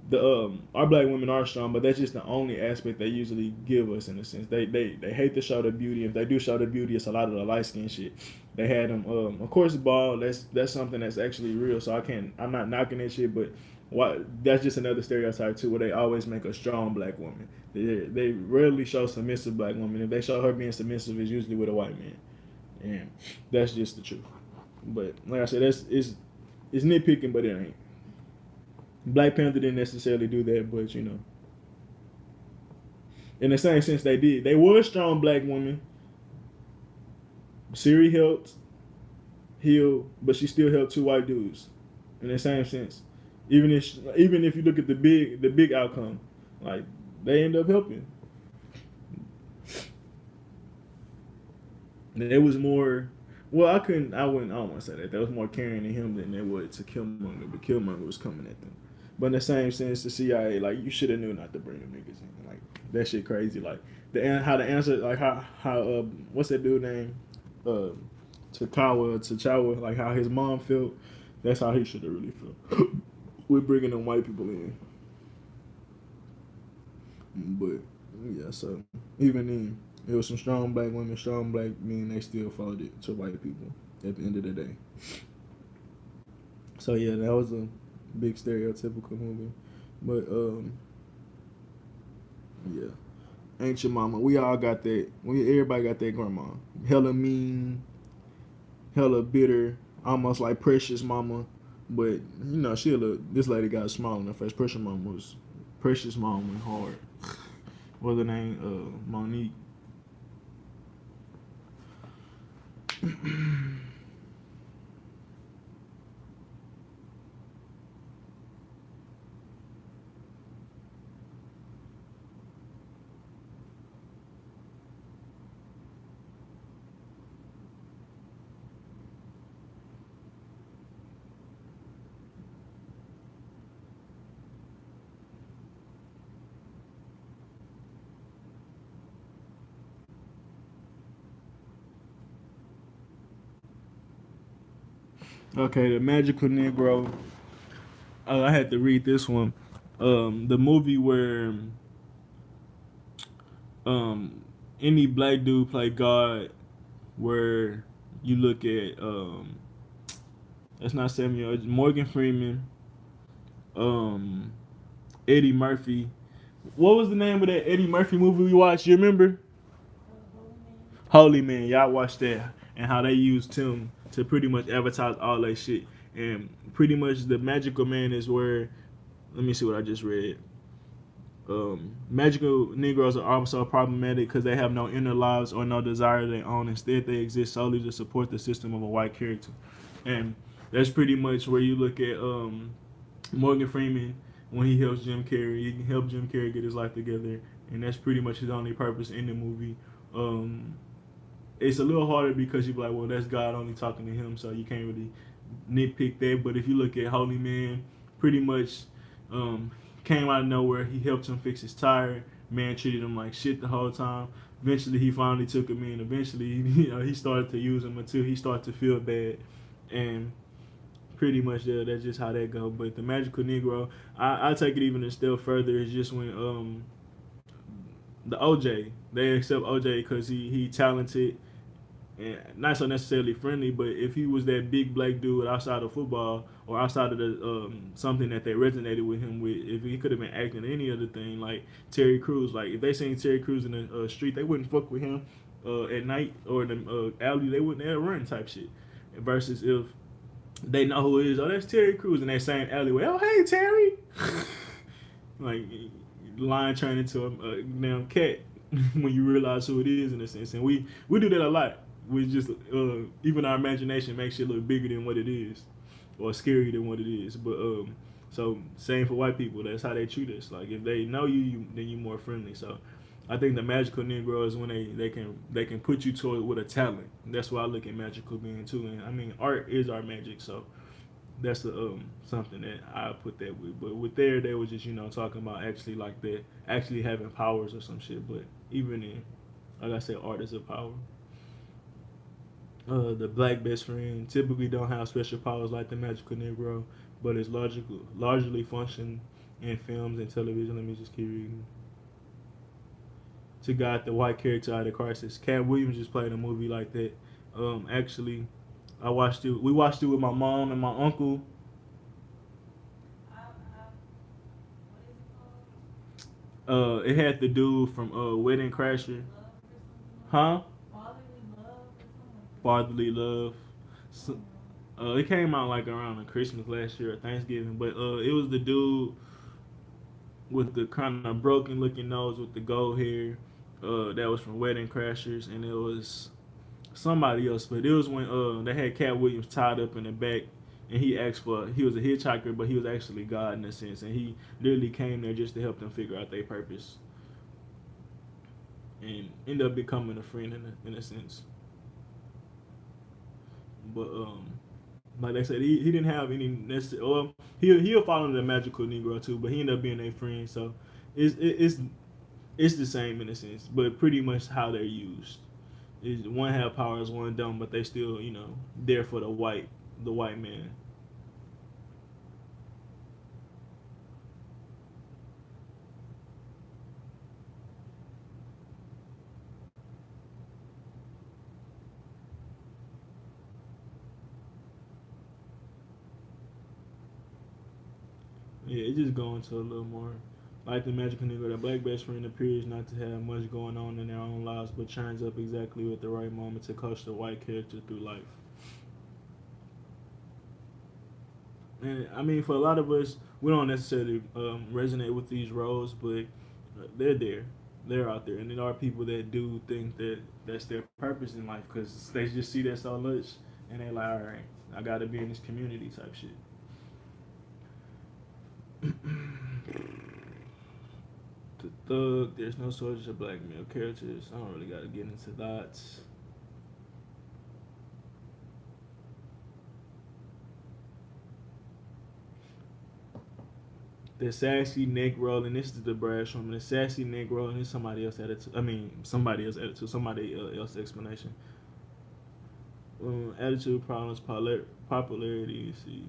the our black women are strong, but that's just the only aspect they usually give us in a sense. They hate to show the beauty. If they do show the beauty, it's a lot of the light skin shit. They had them, of course, bald. That's something that's actually real. So I'm not knocking that shit, but that's just another stereotype too, where they always make a strong black woman. They rarely show submissive black woman. If they show her being submissive, it's usually with a white man, and that's just the truth. But like I said, it's nitpicking, but it ain't. Black Panther didn't necessarily do that, but in the same sense they did. They were strong black women. Siri helped heal, but she still helped two white dudes. In the same sense, even if you look at the big outcome, like they end up helping. It was more. Well, I don't want to say that. There was more caring in him than there was to Killmonger, but Killmonger was coming at them. But in the same sense, the CIA, like, you should have knew not to bring them niggas in. Like, that shit crazy. Like, how the answer, like, how what's that dude name? T'Challa, like, how his mom felt. That's how he should have really felt. We're bringing them white people in. But, yeah, so, even then, it was some strong black women, strong black men, they still followed it to white people at the end of the day. So, yeah, that was a big stereotypical movie, but yeah, ain't your mama. We all got that. Everybody got that grandma. Hella mean, hella bitter, almost like Precious mama. But this lady got a smile on her face. Precious mom went hard. What's her name? Monique. Okay, the Magical Negro. I had to read this one. The movie where any black dude play God, where you look at that's not Samuel, it's Morgan Freeman, Eddie Murphy. What was the name of that Eddie Murphy movie we watched? You remember? Holy Man. Y'all watched that, and how they used him to pretty much advertise all that shit. And pretty much the Magical Man is where, let me see what I just read. Magical Negroes are also problematic because they have no inner lives or no desire of their own. Instead, they exist solely to support the system of a white character. And that's pretty much where you look at Morgan Freeman when he helps Jim Carrey. He can help Jim Carrey get his life together, and that's pretty much his only purpose in the movie. It's a little harder because you're like, well, that's God only talking to him, so you can't really nitpick that. But if you look at Holy Man, pretty much came out of nowhere. He helped him fix his tire. Man treated him like shit the whole time. Eventually, he finally took him in. Eventually, he started to use him until he started to feel bad. And pretty much, yeah, that's just how that go. But the Magical Negro, I take it even a step further. It's just when the OJ, they accept OJ because he talented and not so necessarily friendly, but if he was that big black dude outside of football or outside of the something that they resonated with him with, if he could have been acting any other thing, like Terry Crews, like if they seen Terry Crews in the street, they wouldn't fuck with him at night or in the alley, they wouldn't ever run type shit. Versus if they know who it is, oh, that's Terry Crews in that same alleyway, oh, hey, Terry. Like, lion turned into a damn cat when you realize who it is in a sense. And we do that a lot. We just even our imagination makes shit look bigger than what it is, or scarier than what it is. But So same for white people. That's how they treat us. Like if they know you then you more friendly. So I think the magical Negro is when they can put you to it with a talent. That's why I look at magical being too. And I mean art is our magic. So that's the something that I put that with. But with there they were just talking about actually like that actually having powers or some shit. But even in like I said, art is a power. The black best friend typically don't have special powers like the magical Negro, but it's largely function in films and television. Let me just keep reading. To guide the white character out of crisis. Cat Williams just played a movie like that. Actually, I watched it. We watched it with my mom and my uncle. It had the dude from Wedding Crasher, huh? Fatherly Love. So, it came out like around the Christmas last year or Thanksgiving, but it was the dude with the kind of broken looking nose with the gold hair. That was from Wedding Crashers, and it was somebody else, but it was when they had Cat Williams tied up in the back, and he was a hitchhiker, but he was actually God in a sense, and he literally came there just to help them figure out their purpose, and ended up becoming a friend in a sense. But like they said, he didn't have any necessary. Well, he'll follow the magical Negro too, but he ended up being a friend, so it's the same in a sense, but pretty much how they're used. Is one have powers, one don't, but they still, there for the white man. Yeah, it just go into a little more. Like the magical nigga, the black best friend appears not to have much going on in their own lives, but turns up exactly at the right moment to coach the white character through life. And I mean, for a lot of us, we don't necessarily resonate with these roles, but they're there, they're out there, and there are people that do think that that's their purpose in life because they just see that so much, and they're like, all right, I got to be in this community type shit. The thug, there's no shortage of black male characters. I don't really got to get into that. The sassy neck rolling. This is the brash woman. The sassy neck rolling is somebody else added to. I mean, somebody else added to somebody else explanation. Attitude problems, popularity. You see,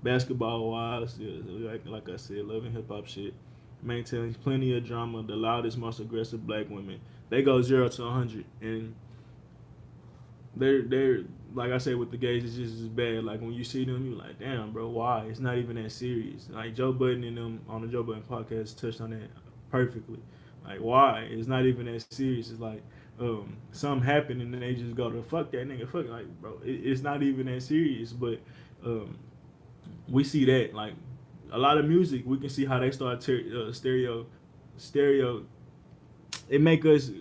basketball wise, yeah, like I said, loving hip hop shit. Maintains plenty of drama. The loudest, most aggressive black women. They go 0 to 100, and they're like I said with the gays, it's just as bad. Like when you see them, you're like, damn, bro, why? It's not even that serious. Like Joe Budden and them on the Joe Budden podcast touched on that perfectly. Like why? It's not even that serious. It's like something happened and then they just go to fuck that nigga, fuck like bro. It's not even that serious. But um, we see that like a lot of music, we can see how they start stereo. It make us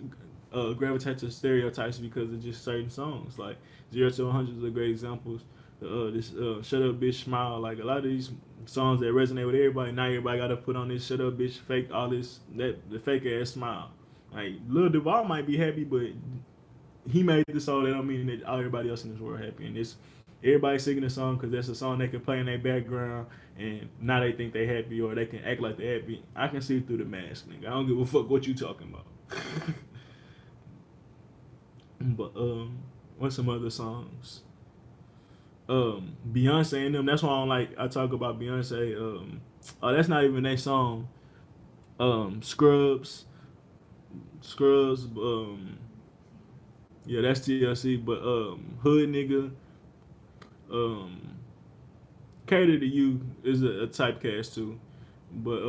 gravitate to stereotypes because of just certain songs. Like 0 to 100 is a great examples. This "Shut Up, Bitch, Smile." Like a lot of these songs that resonate with everybody. Now everybody got to put on this "Shut Up, Bitch," fake all this that the fake ass smile. Like Lil Duval might be happy, but he made the song. That don't mean that everybody else in this world happy. And it's everybody singing the song because that's a song they can play in their background, and now they think they happy or they can act like they happy. I can see through the mask, nigga. I don't give a fuck what you talking about. But what's some other songs? Beyonce and them. That's why I don't like. I talk about Beyonce. Oh, that's not even their song. Scrubs. Scrubs. Yeah, that's TLC. But Hood Nigga. Um, Cater to You is a typecast too. But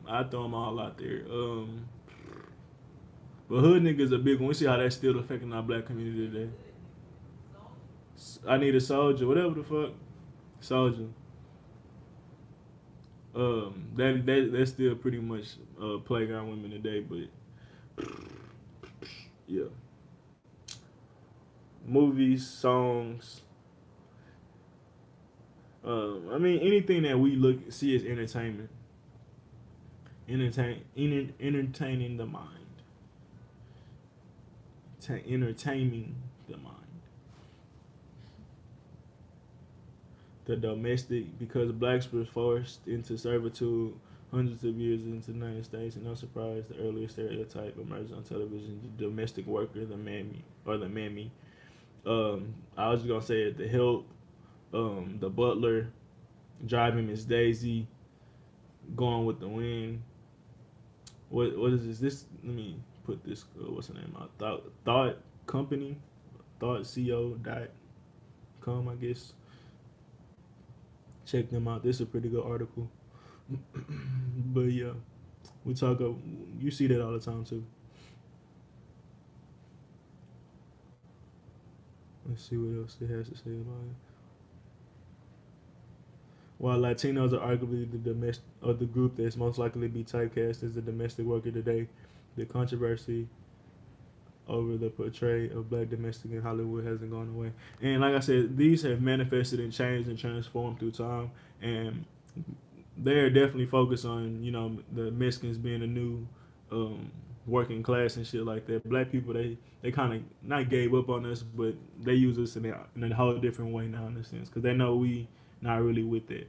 I throw them all out there. But Hood Nigga is a big one. We see how that's still affecting our black community today. I Need a Soldier, whatever the fuck, Soldier. That's still pretty much playground women today, but yeah, movies, songs. I mean, anything that we see as entertainment, entertaining the mind, entertaining the mind. The domestic, because blacks were forced into servitude hundreds of years into the United States, and no surprise, the earlier stereotype emerged on television: the domestic worker, the mammy or the mammy. I was just gonna say it, the help, the butler, driving Miss Daisy, going with the wind. What is this? Let me put this. What's the name? Thought Company, thoughtco.com, I guess. Check them out. This is a pretty good article. But yeah, we talk. You see that all the time too. Let's see what else it has to say about it. While Latinos are arguably the domestic or the group that's most likely to be typecast as the domestic worker today, the controversy over the portrayal of black domestic in Hollywood hasn't gone away. And like I said, these have manifested and changed and transformed through time. And they're definitely focused on, the Mexicans being a new working class and shit like that. Black people, they kind of not gave up on us, but they use us in a whole different way now, in a sense, because they know we not really with that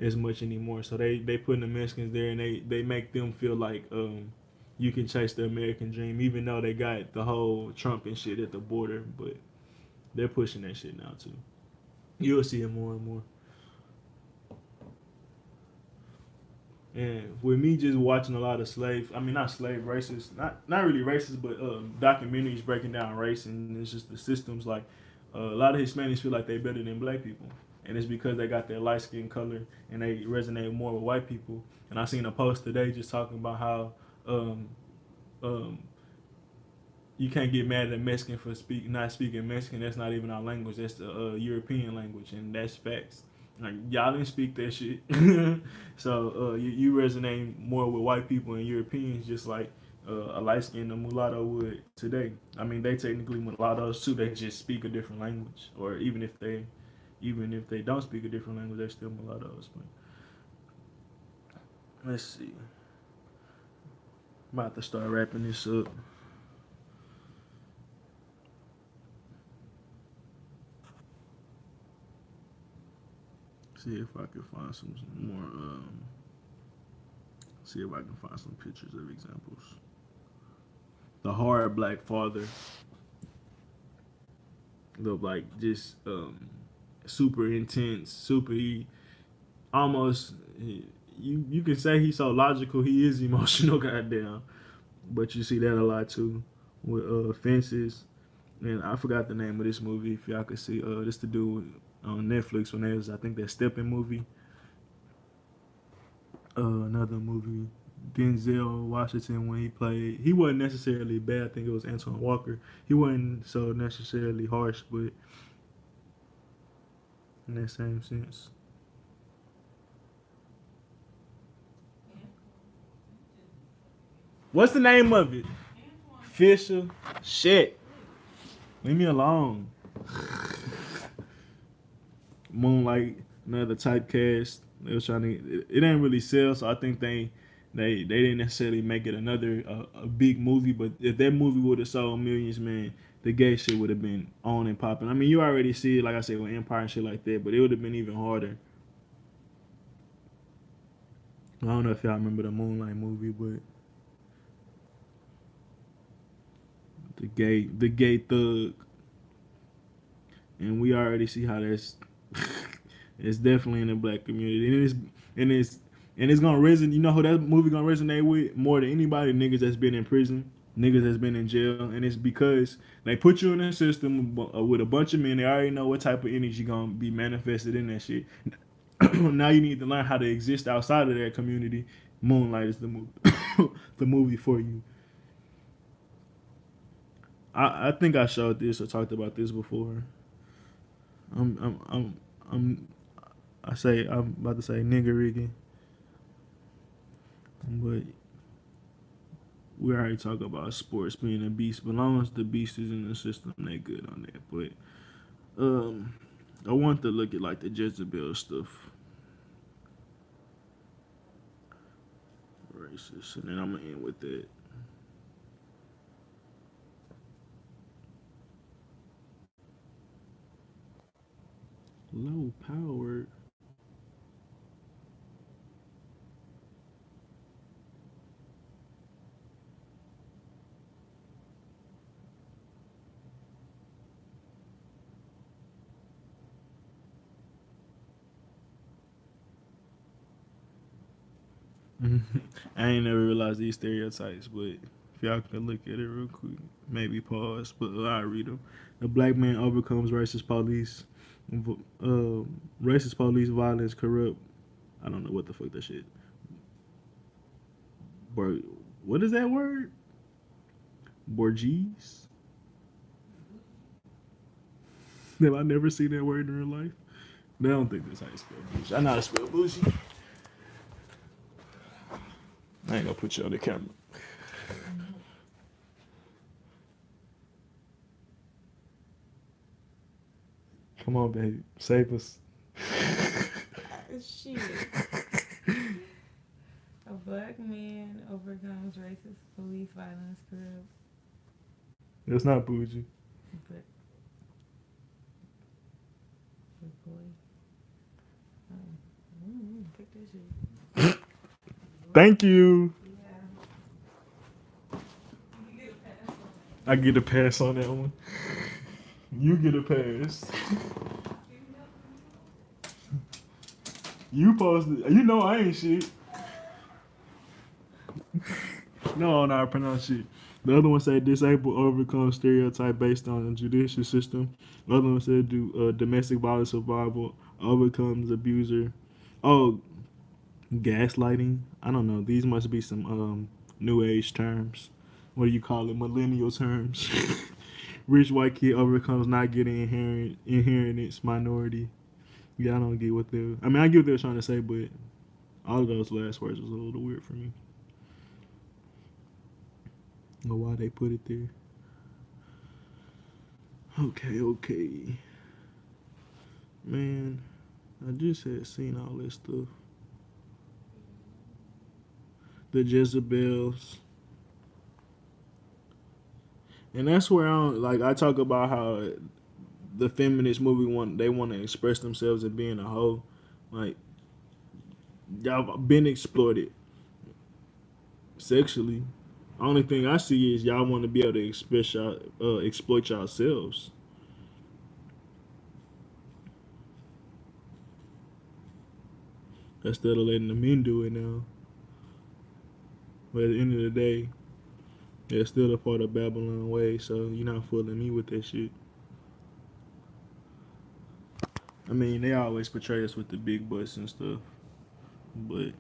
as much anymore. So they putting the Mexicans there, and they make them feel like you can chase the American dream, even though they got the whole Trump and shit at the border. But they're pushing that shit now too. You'll see it more and more. And with me just watching a lot of racist, not really racist, but documentaries breaking down race, and it's just the systems. Like a lot of Hispanics feel like they're better than black people, and it's because they got their light skin color and they resonate more with white people. And I seen a post today just talking about how um, um, you can't get mad at a Mexican for not speaking Mexican. That's not even our language. That's the European language, and that's facts. Like y'all didn't speak that shit, so you resonate more with white people and Europeans, just like a light skinned mulatto would today. I mean, they technically mulattoes too. They just speak a different language, or even if they don't speak a different language, they're still mulattoes. But let's see. I'm about to start wrapping this up. See if I can find some more. See if I can find some pictures of examples. The hard black father. The like just super intense, super almost. You can say he's so logical. He is emotional, goddamn. But you see that a lot too with Fences. And I forgot the name of this movie. If y'all could see, this to do on Netflix when there was, I think, that Stepping movie. Another movie, Denzel Washington, when he wasn't necessarily bad. I think it was Antoine Walker. He wasn't so necessarily harsh, but in that same sense. What's the name of it? Fisher. Shit. Leave me alone. Moonlight, another typecast. They was trying to. It ain't really sell, so I think they didn't necessarily make it another a big movie. But if that movie would have sold millions, man, the gay shit would have been on and popping. I mean, you already see it, like I said, with Empire and shit like that, but it would have been even harder. I don't know if y'all remember the Moonlight movie, but the gay thug, and we already see how that's. It's definitely in the black community, and it's gonna resonate. You know who that movie gonna resonate with more than anybody? Niggas that's been in prison, niggas that's been in jail, and it's because they put you in a system with a bunch of men. They already know what type of energy gonna be manifested in that shit. Now you need to learn how to exist outside of that community. Moonlight is the movie, the movie for you. I think I showed this or talked about this before. I'm about to say nigger rigging, but we already talked about sports being a beast. But as long as the beast is in the system, they good on that. But I want to look at like the Jezebel stuff, racist, and then I'm gonna end with that. Low powered. I ain't never realized these stereotypes, but if y'all can look at it real quick, maybe pause, but I'll read them. A black man overcomes racist police. Racist police violence corrupt. I don't know what the fuck that shit. What is that word? Borgies? Have I never seen that word in real life? I don't think that's how you spell bougie. I know how to spell bougie. I ain't gonna put you on the camera. Come on, baby. Save us. Shit. A black man overcomes racist police violence corrupt. That's not bougie. But boy. Pick that shit. Thank you. Yeah. You get a pass on that. I get a pass on that one. You get a pass. You posted. You know I ain't shit. No, I pronounce shit. The other one said disabled overcome stereotype based on the judicial system. The other one said do domestic violence survival overcomes abuser. Oh, gaslighting. I don't know. These must be some new age terms. What do you call it? Millennial terms. Rich white kid overcomes not getting inheritance minority. Yeah, I don't get what they. I mean, I get what they were trying to say, but all of those last words was a little weird for me. Or why they put it there. Okay. Man, I just had seen all this stuff. The Jezebels. And that's where I talk about how the feminist movie want to express themselves as being a hoe. Like, y'all been exploited sexually. Only thing I see is y'all want to be able to exploit yourselves. Instead of letting the men do it now. But at the end of the day, they're still a part of Babylon way, so you're not fooling me with that shit. I mean, they always portray us with the big butts and stuff, but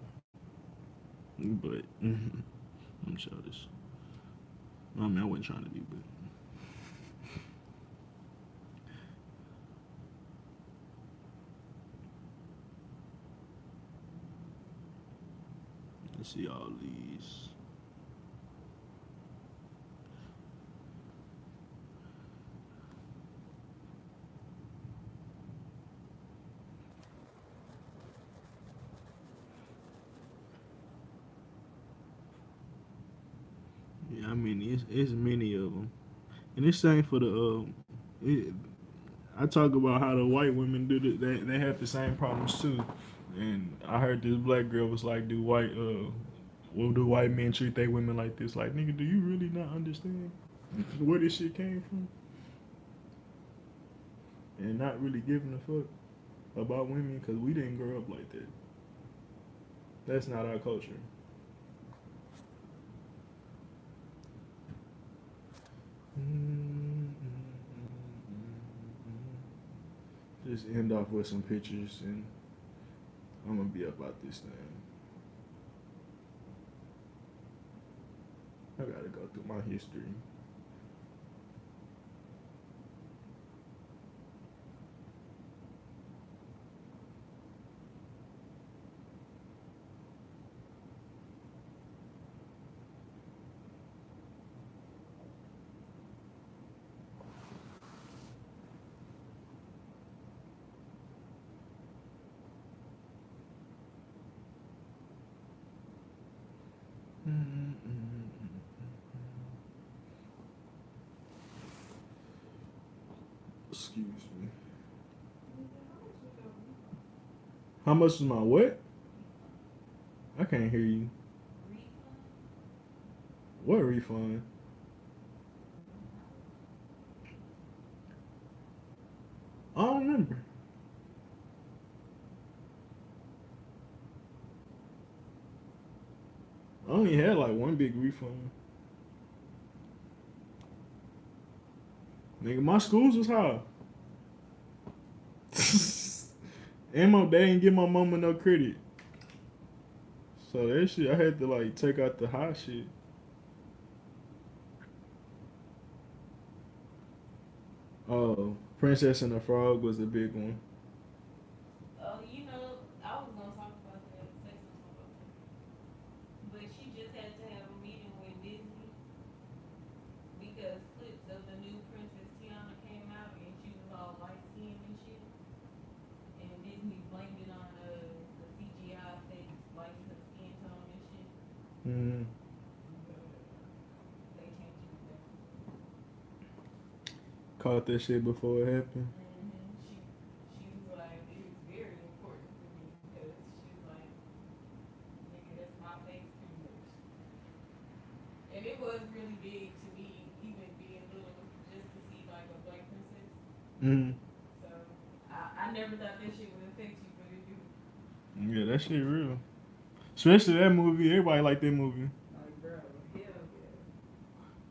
I'm childish. I mean, I wasn't trying to be, but let's see all these. Yeah, I mean, it's many of them, and it's same for the. I talk about how the white women do they have the same problems too, and I heard this black girl was like, do white men treat their women like this? Like, nigga, do you really not understand where this shit came from? And not really giving a fuck about women because we didn't grow up like that. That's not our culture. Just end off with some pictures and I'm gonna be about this thing. I gotta go through my history. Excuse me. How much is my what? I can't hear you. What refund? I don't remember. I only had like one big refund. Nigga, my schools was high. And they didn't give my mama no credit. So that shit, I had to like take out the high shit. Oh, Princess and the Frog was the big one. Oh, you know, I was gonna talk about that, say something about that. But she just had to have a meeting with Disney because clips of the new Princess Tiana came out and she was all light skinned and shit. And Disney blamed it on the CGI effects, like her skin tone and shit. Mm-hmm. They changed it back. Caught that shit before it happened. She was like, it was very important for me because she was like, nigga, that's my face pretty much. And it was really big to me, even being little, just to see like a black princess. Mm-hmm. So I never thought that shit would affect you, but it do. Yeah, that shit real. Especially that movie. Everybody liked that movie. Like, bro, hell yeah.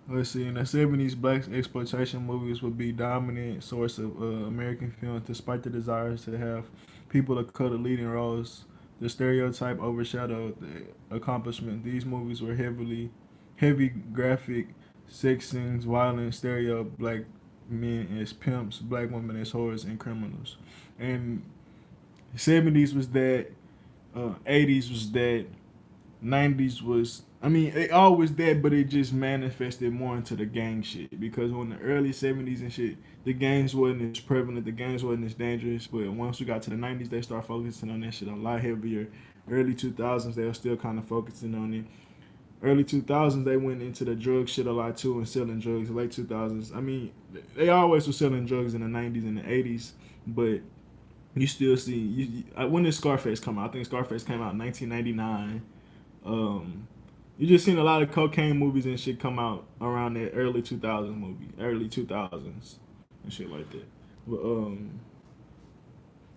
Let's see, in the 70s, black exploitation movies would be dominant source of American films, despite the desires to have people of color leading roles. The stereotype overshadowed the accomplishment. These movies were heavy graphic, sex scenes, violence, stereo black men as pimps, black women as whores, and criminals. And 70s was that, 80s was that, 90s was, I mean, it always that, but it just manifested more into the gang shit, because when the early 70s and shit, the gangs wasn't as prevalent, the gangs wasn't as dangerous. But once we got to the 90s, they start focusing on that shit a lot heavier. Early 2000s, they were still kind of focusing on it. Early 2000s, they went into the drug shit a lot too, and selling drugs. Late 2000s, I mean, they always were selling drugs in the 90s and the 80s, but you still see, when did Scarface come out? I think Scarface came out in 1999. You just seen a lot of cocaine movies and shit come out around that early 2000s and shit like that. But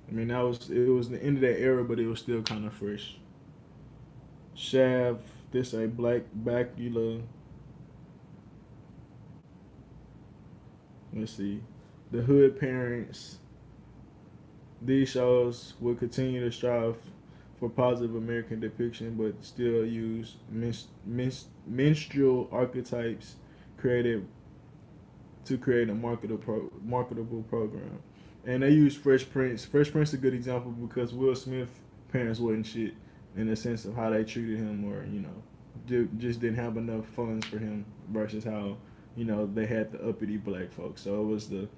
I mean, it was the end of that era, but it was still kind of fresh. Shaft, this a Black Bacula. Let's see, The Hood Parents. These shows will continue to strive for positive American depiction, but still use minstrel archetypes created to create a marketable program. And they use Fresh Prince. Fresh Prince is a good example because Will Smith parents wasn't shit in the sense of how they treated him, or just didn't have enough funds for him, versus how they had the uppity black folks. So it was the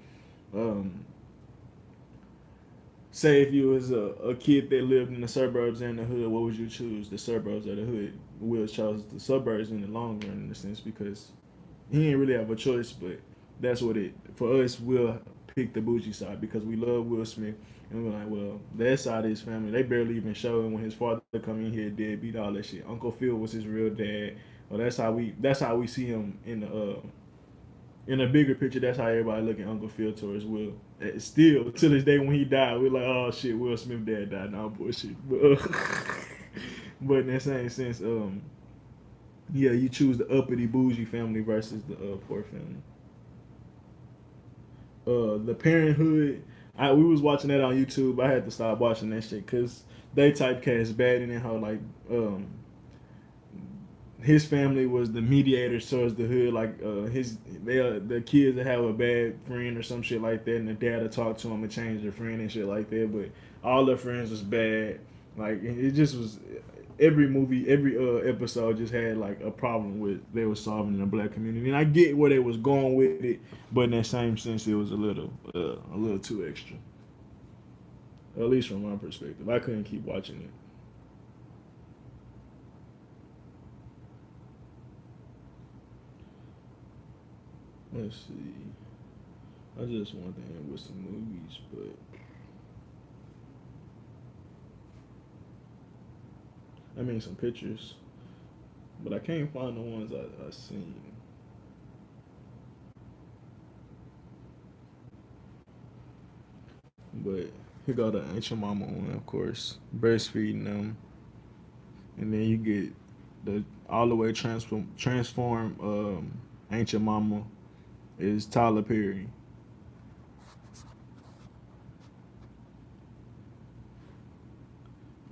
say if you was a kid that lived in the suburbs and the hood, what would you choose? The suburbs or the hood? Will chose the suburbs in the long run, in a sense, because he didn't really have a choice. But that's what it, for us, Will picked the bougie side because we love Will Smith, and we're like, well, that side of his family, they barely even show him when his father come in here, deadbeat, all that shit. Uncle Phil was his real dad. Well, that's how we see him in a bigger picture. That's how everybody look at Uncle Phil towards Will. Still, to this day, when he died, we're like, oh shit, Will Smith dad died. Nah, bullshit. But in that same sense, yeah, you choose the uppity bougie family versus the poor family. The Parenthood, we was watching that on YouTube. I had to stop watching that shit because they typecast bad in it. How like his family was the mediator towards the hood, like the kids that have a bad friend or some shit like that, and the dad will talk to them and change their friend and shit like that. But all their friends was bad. Like it just was, every movie, every episode just had like a problem with they were solving in the black community. And I get where they was going with it, but in that same sense, it was a little too extra. At least from my perspective, I couldn't keep watching it. Let's see. I just want to end with some movies, but I mean some pictures, but I can't find the ones I seen. But here go the Ancient Mama one, of course, breastfeeding them, and then you get the all the way transform Ancient Mama is Tyler Perry.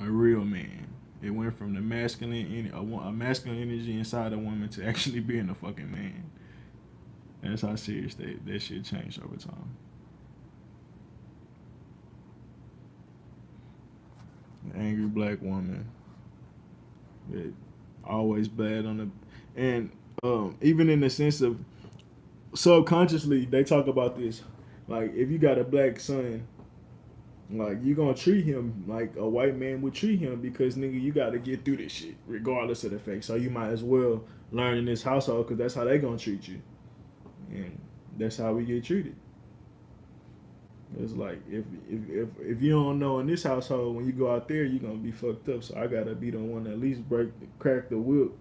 A real man. It went from the a masculine energy inside a woman to actually being a fucking man. That's how serious that shit changed over time. An angry black woman that always bad on the, and even in the sense of subconsciously they talk about this, like if you got a black son, like you gonna treat him like a white man would treat him because nigga you got to get through this shit regardless of the fact. So you might as well learn in this household because that's how they gonna treat you, and that's how we get treated. It's like if you don't know in this household when you go out there you're gonna be fucked up. So I gotta be the one that at least crack the whip.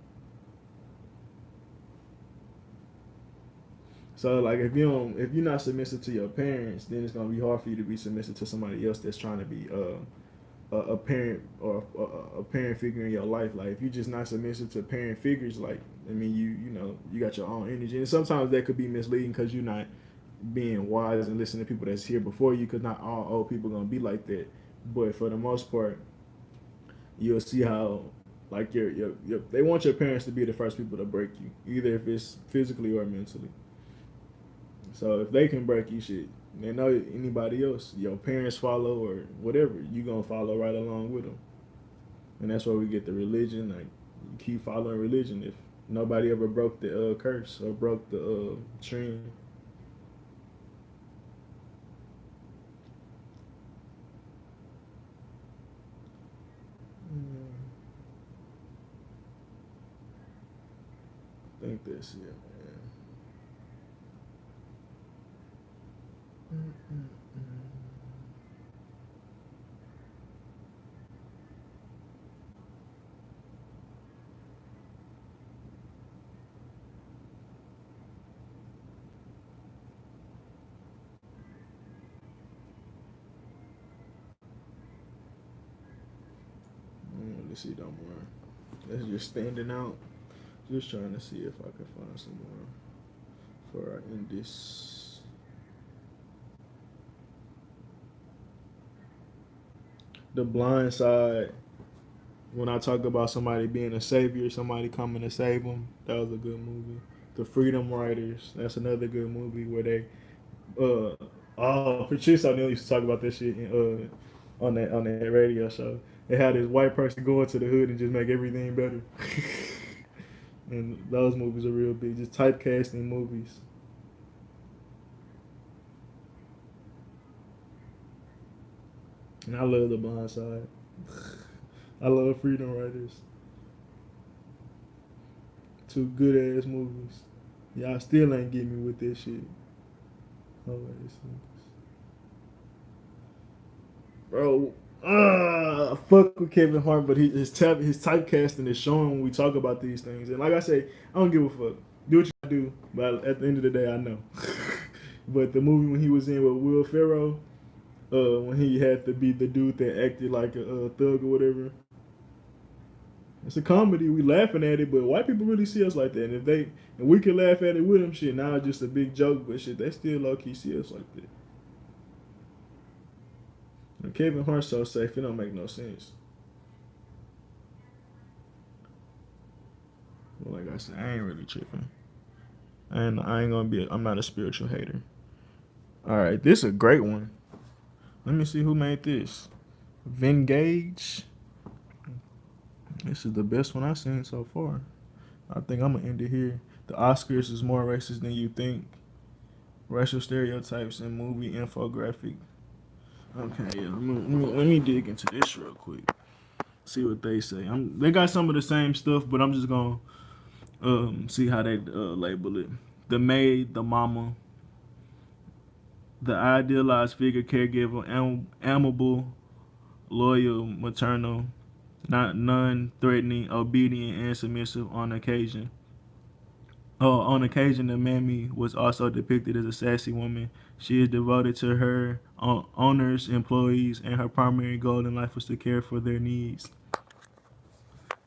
So like if you're not submissive to your parents, then it's gonna be hard for you to be submissive to somebody else that's trying to be a parent or a parent figure in your life. Like if you're just not submissive to parent figures, like I mean you know you got your own energy, and sometimes that could be misleading because you're not being wise and listening to people that's here before you. Because not all old people gonna be like that, but for the most part, you'll see how like your they want your parents to be the first people to break you, either if it's physically or mentally. So if they can break you, shit, they know anybody else, your parents follow or whatever, you gonna follow right along with them. And that's where we get the religion. Like you keep following religion if nobody ever broke the curse or broke the trend. I think that's it, man. Let's see no more. That's just standing out. Just trying to see if I can find some more for I end this. The Blind Side. When I talk about somebody being a savior, somebody coming to save them, that was a good movie. The Freedom Riders. That's another good movie where they Patrice O'Neal used to talk about this shit on that radio show. They had this white person go into the hood and just make everything better. And those movies are real big, just typecasting movies. And I love The Blind Side. I love Freedom Riders. Two good ass movies. Y'all still ain't get me with this shit. Always. Bro, fuck with Kevin Hart, but his typecasting is showing when we talk about these things. And like I say, I don't give a fuck. Do what you do, but at the end of the day, I know. But the movie when he was in with Will Ferrell, when he had to be the dude that acted like a thug or whatever. It's a comedy. We laughing at it, but white people really see us like that. And we can laugh at it with them, shit. Now it's just a big joke, but shit, they still low key see us like that. And Kevin Hart's so safe, it don't make no sense. Well, like I said, I ain't really tripping. And I'm not a spiritual hater. All right, this is a great one. Let me see who made this. Vin Gage. This is the best one I've seen so far. I think I'm gonna end it here. The Oscars is more racist than you think. Racial stereotypes in movie infographic. Okay, yeah. Let me dig into this real quick. See what they say. They got some of the same stuff, but I'm just gonna see how they label it. the maid, the mama, the idealized figure, caregiver, amiable, loyal, maternal, not non-threatening, obedient, and submissive on occasion. On occasion, the mammy was also depicted as a sassy woman. She is devoted to her owners, employees, and her primary goal in life was to care for their needs.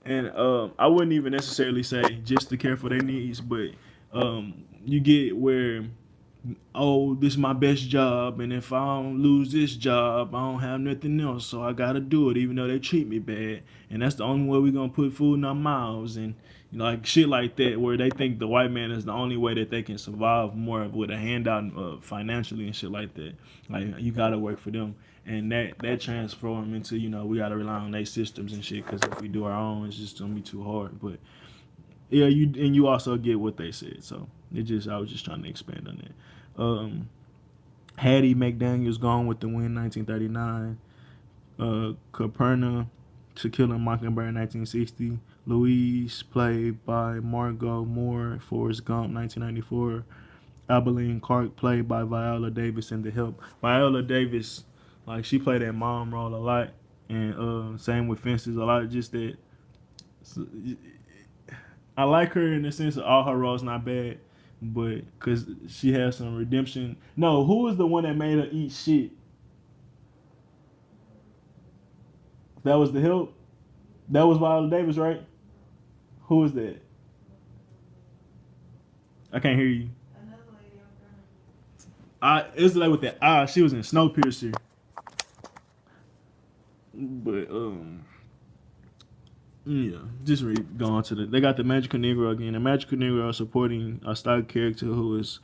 And I wouldn't even necessarily say just to care for their needs, but you get where, oh, this is my best job, and if I don't lose this job, I don't have nothing else, so I gotta do it, even though they treat me bad, and that's the only way we're gonna put food in our mouths, and like shit like that, where they think the white man is the only way that they can survive more with a handout financially and shit like that. Like you gotta work for them, and that transform into we gotta rely on their systems and shit, because if we do our own, it's just gonna be too hard. But yeah, you also get what they said, so I was just trying to expand on that. Hattie McDaniel's Gone with the Wind, 1939. Caperna, To Kill a Mockingbird, 1960. Louise, played by Margot Moore, Forrest Gump, 1994. Abilene Clark, played by Viola Davis in The Help. Viola Davis, like she played that mom role a lot, and same with Fences, a lot of just that. I like her in the sense of all her roles not bad, but because she has some redemption. No, who was the one that made her eat shit? That was The Help. That was Viola Davis, right? Who was that? I can't hear you. Another lady I'm It was like with that. She was in Snowpiercer. But yeah, just go on to they got the Magical Negro again. The Magical Negro is supporting a stock character who is,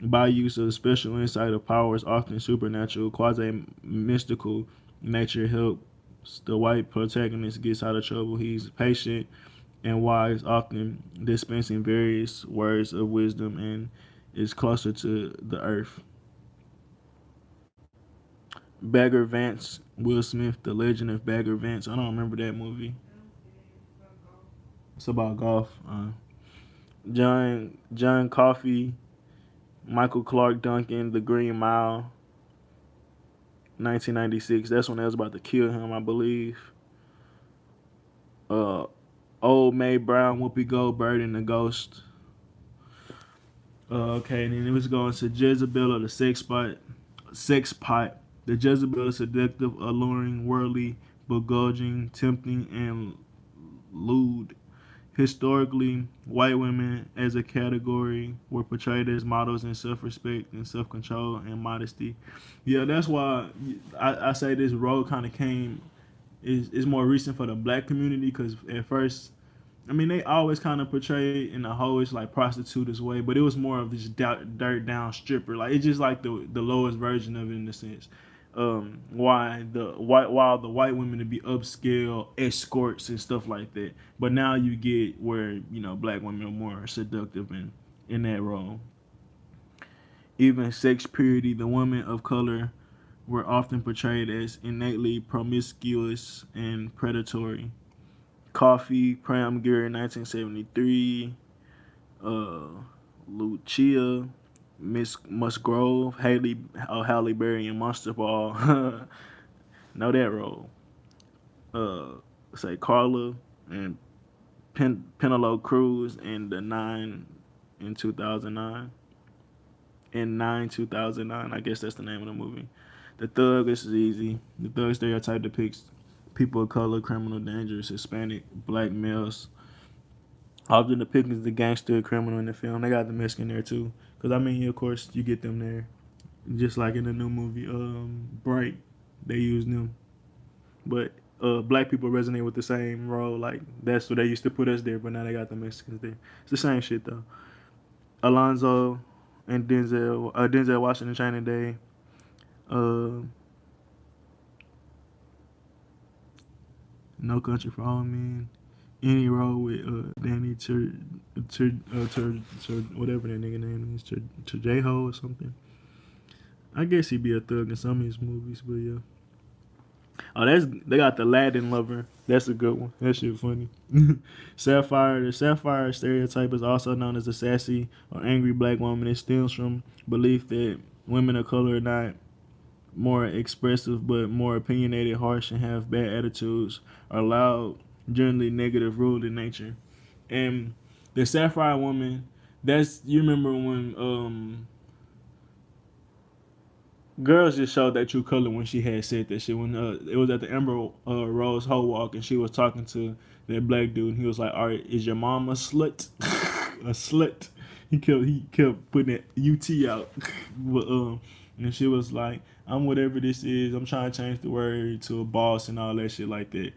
by use of special insight of powers, often supernatural, quasi-mystical nature, helps the white protagonist gets out of trouble. He's patient and wise, often dispensing various words of wisdom, and is closer to the earth. Bagger Vance, Will Smith, The Legend of Bagger Vance. I don't remember that movie. It's about golf. John Coffey, Michael Clark Duncan, The Green Mile, 1996. That's when they was about to kill him, I believe. Old May Brown, Whoopi Goldberg, and The Ghost. Okay, and then it was going to Jezebel of the Sex Pot. The Jezebel is seductive, alluring, worldly, beguiling, tempting, and lewd. Historically, white women as a category were portrayed as models in self-respect and self-control and modesty. Yeah, that's why I say this role kind of is more recent for the black community, because at first, I mean, they always kind of portrayed in a hoish like prostitute as way, but it was more of this dirt down stripper. Like it's just like the lowest version of it in a sense. While the white women to be upscale escorts and stuff like that, but now you get where black women are more seductive in that role. Even sex purity, the women of color were often portrayed as innately promiscuous and predatory. Coffee, Pram Grier, 1973. Lucia, Miss Musgrove, Halle Berry in Monster Ball. Know that role. Say Carla and Penelope Cruz in the 9 in 2009. In 9/2009, I guess that's the name of the movie. The Thug, this is easy. The Thug stereotype depicts people of color, criminal, dangerous, Hispanic, black males. Often depicting the gangster, criminal in the film. They got the Mexican there too, because I mean, of course, you get them there. Just like in the new movie, Bright, they use them. But black people resonate with the same role. Like that's what they used to put us there, but now they got the Mexicans there. It's the same shit though. Alonzo and Denzel Washington, Training Day. No Country for Old Men. Any role with Danny whatever that nigga name is, Trejo or something. I guess he'd be a thug in some of his movies, but yeah. Oh, they got the Latin lover. That's a good one. That shit funny. Sapphire. The sapphire stereotype is also known as a sassy or angry black woman. It stems from belief that women of color are not more expressive but more opinionated, harsh, and have bad attitudes, are loud, generally negative, rude in nature. And the sapphire woman, that's you remember when girls just showed that true color when she had said that shit. When it was at the Amber Rose Hoe Walk and she was talking to that black dude and he was like, "All right, is your mom a slut?" A slut. He kept putting that UT out, but and she was like, "I'm whatever this is. I'm trying to change the word to a boss and all that shit like that.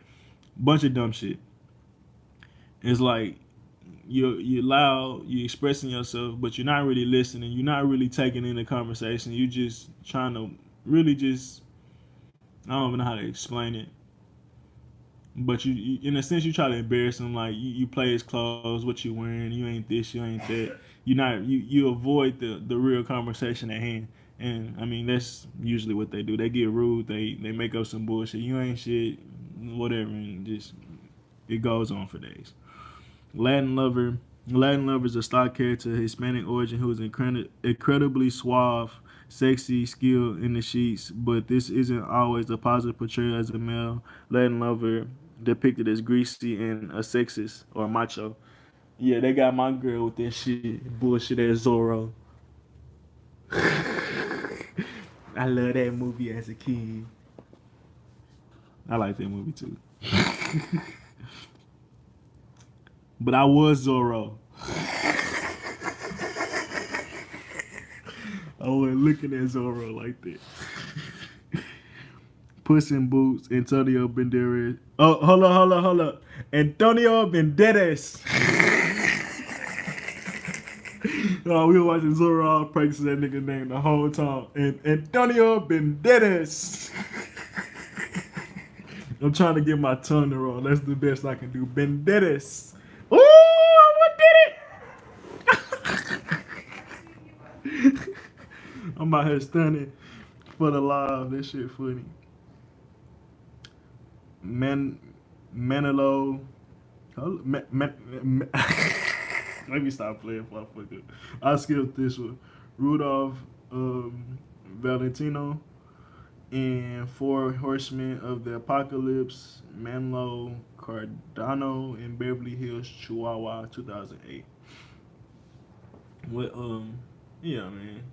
Bunch of dumb shit. It's like you're loud, you're expressing yourself, but you're not really listening. You're not really taking in the conversation. You just trying to really just I don't even know how to explain it. But you in a sense, you try to embarrass him. Like you play his clothes, what you wearing. You ain't this, you ain't that. You avoid the real conversation at hand. And I mean that's usually what they do. They get rude. They make up some bullshit. You ain't shit, whatever, and just it goes on for days. Latin Lover. Latin Lover is a stock character of Hispanic origin who is incredibly suave, sexy, skilled in the sheets, but this isn't always a positive portrayal as a male. Latin Lover depicted as greasy and a sexist or macho. Yeah, they got my girl with that shit, bullshit ass Zorro. I love that movie as a kid. I like that movie too. But I was Zorro. I wasn't looking at Zorro like that. Puss in Boots, Antonio Banderas. Oh, hold up. Antonio Banderas. Oh, we were watching Zorro practicing that nigga name the whole time. And Antonio Banderas. I'm trying to get my tongue to roll. That's the best I can do. Banderas. Ooh, what did it? I'm out here stunning for the live. This shit funny. Man, Manilo. Let me stop playing for a fucker. I skipped this one. Rudolph Valentino and Four Horsemen of the Apocalypse, Manlo Cardano, and Beverly Hills Chihuahua, 2008. What yeah, man.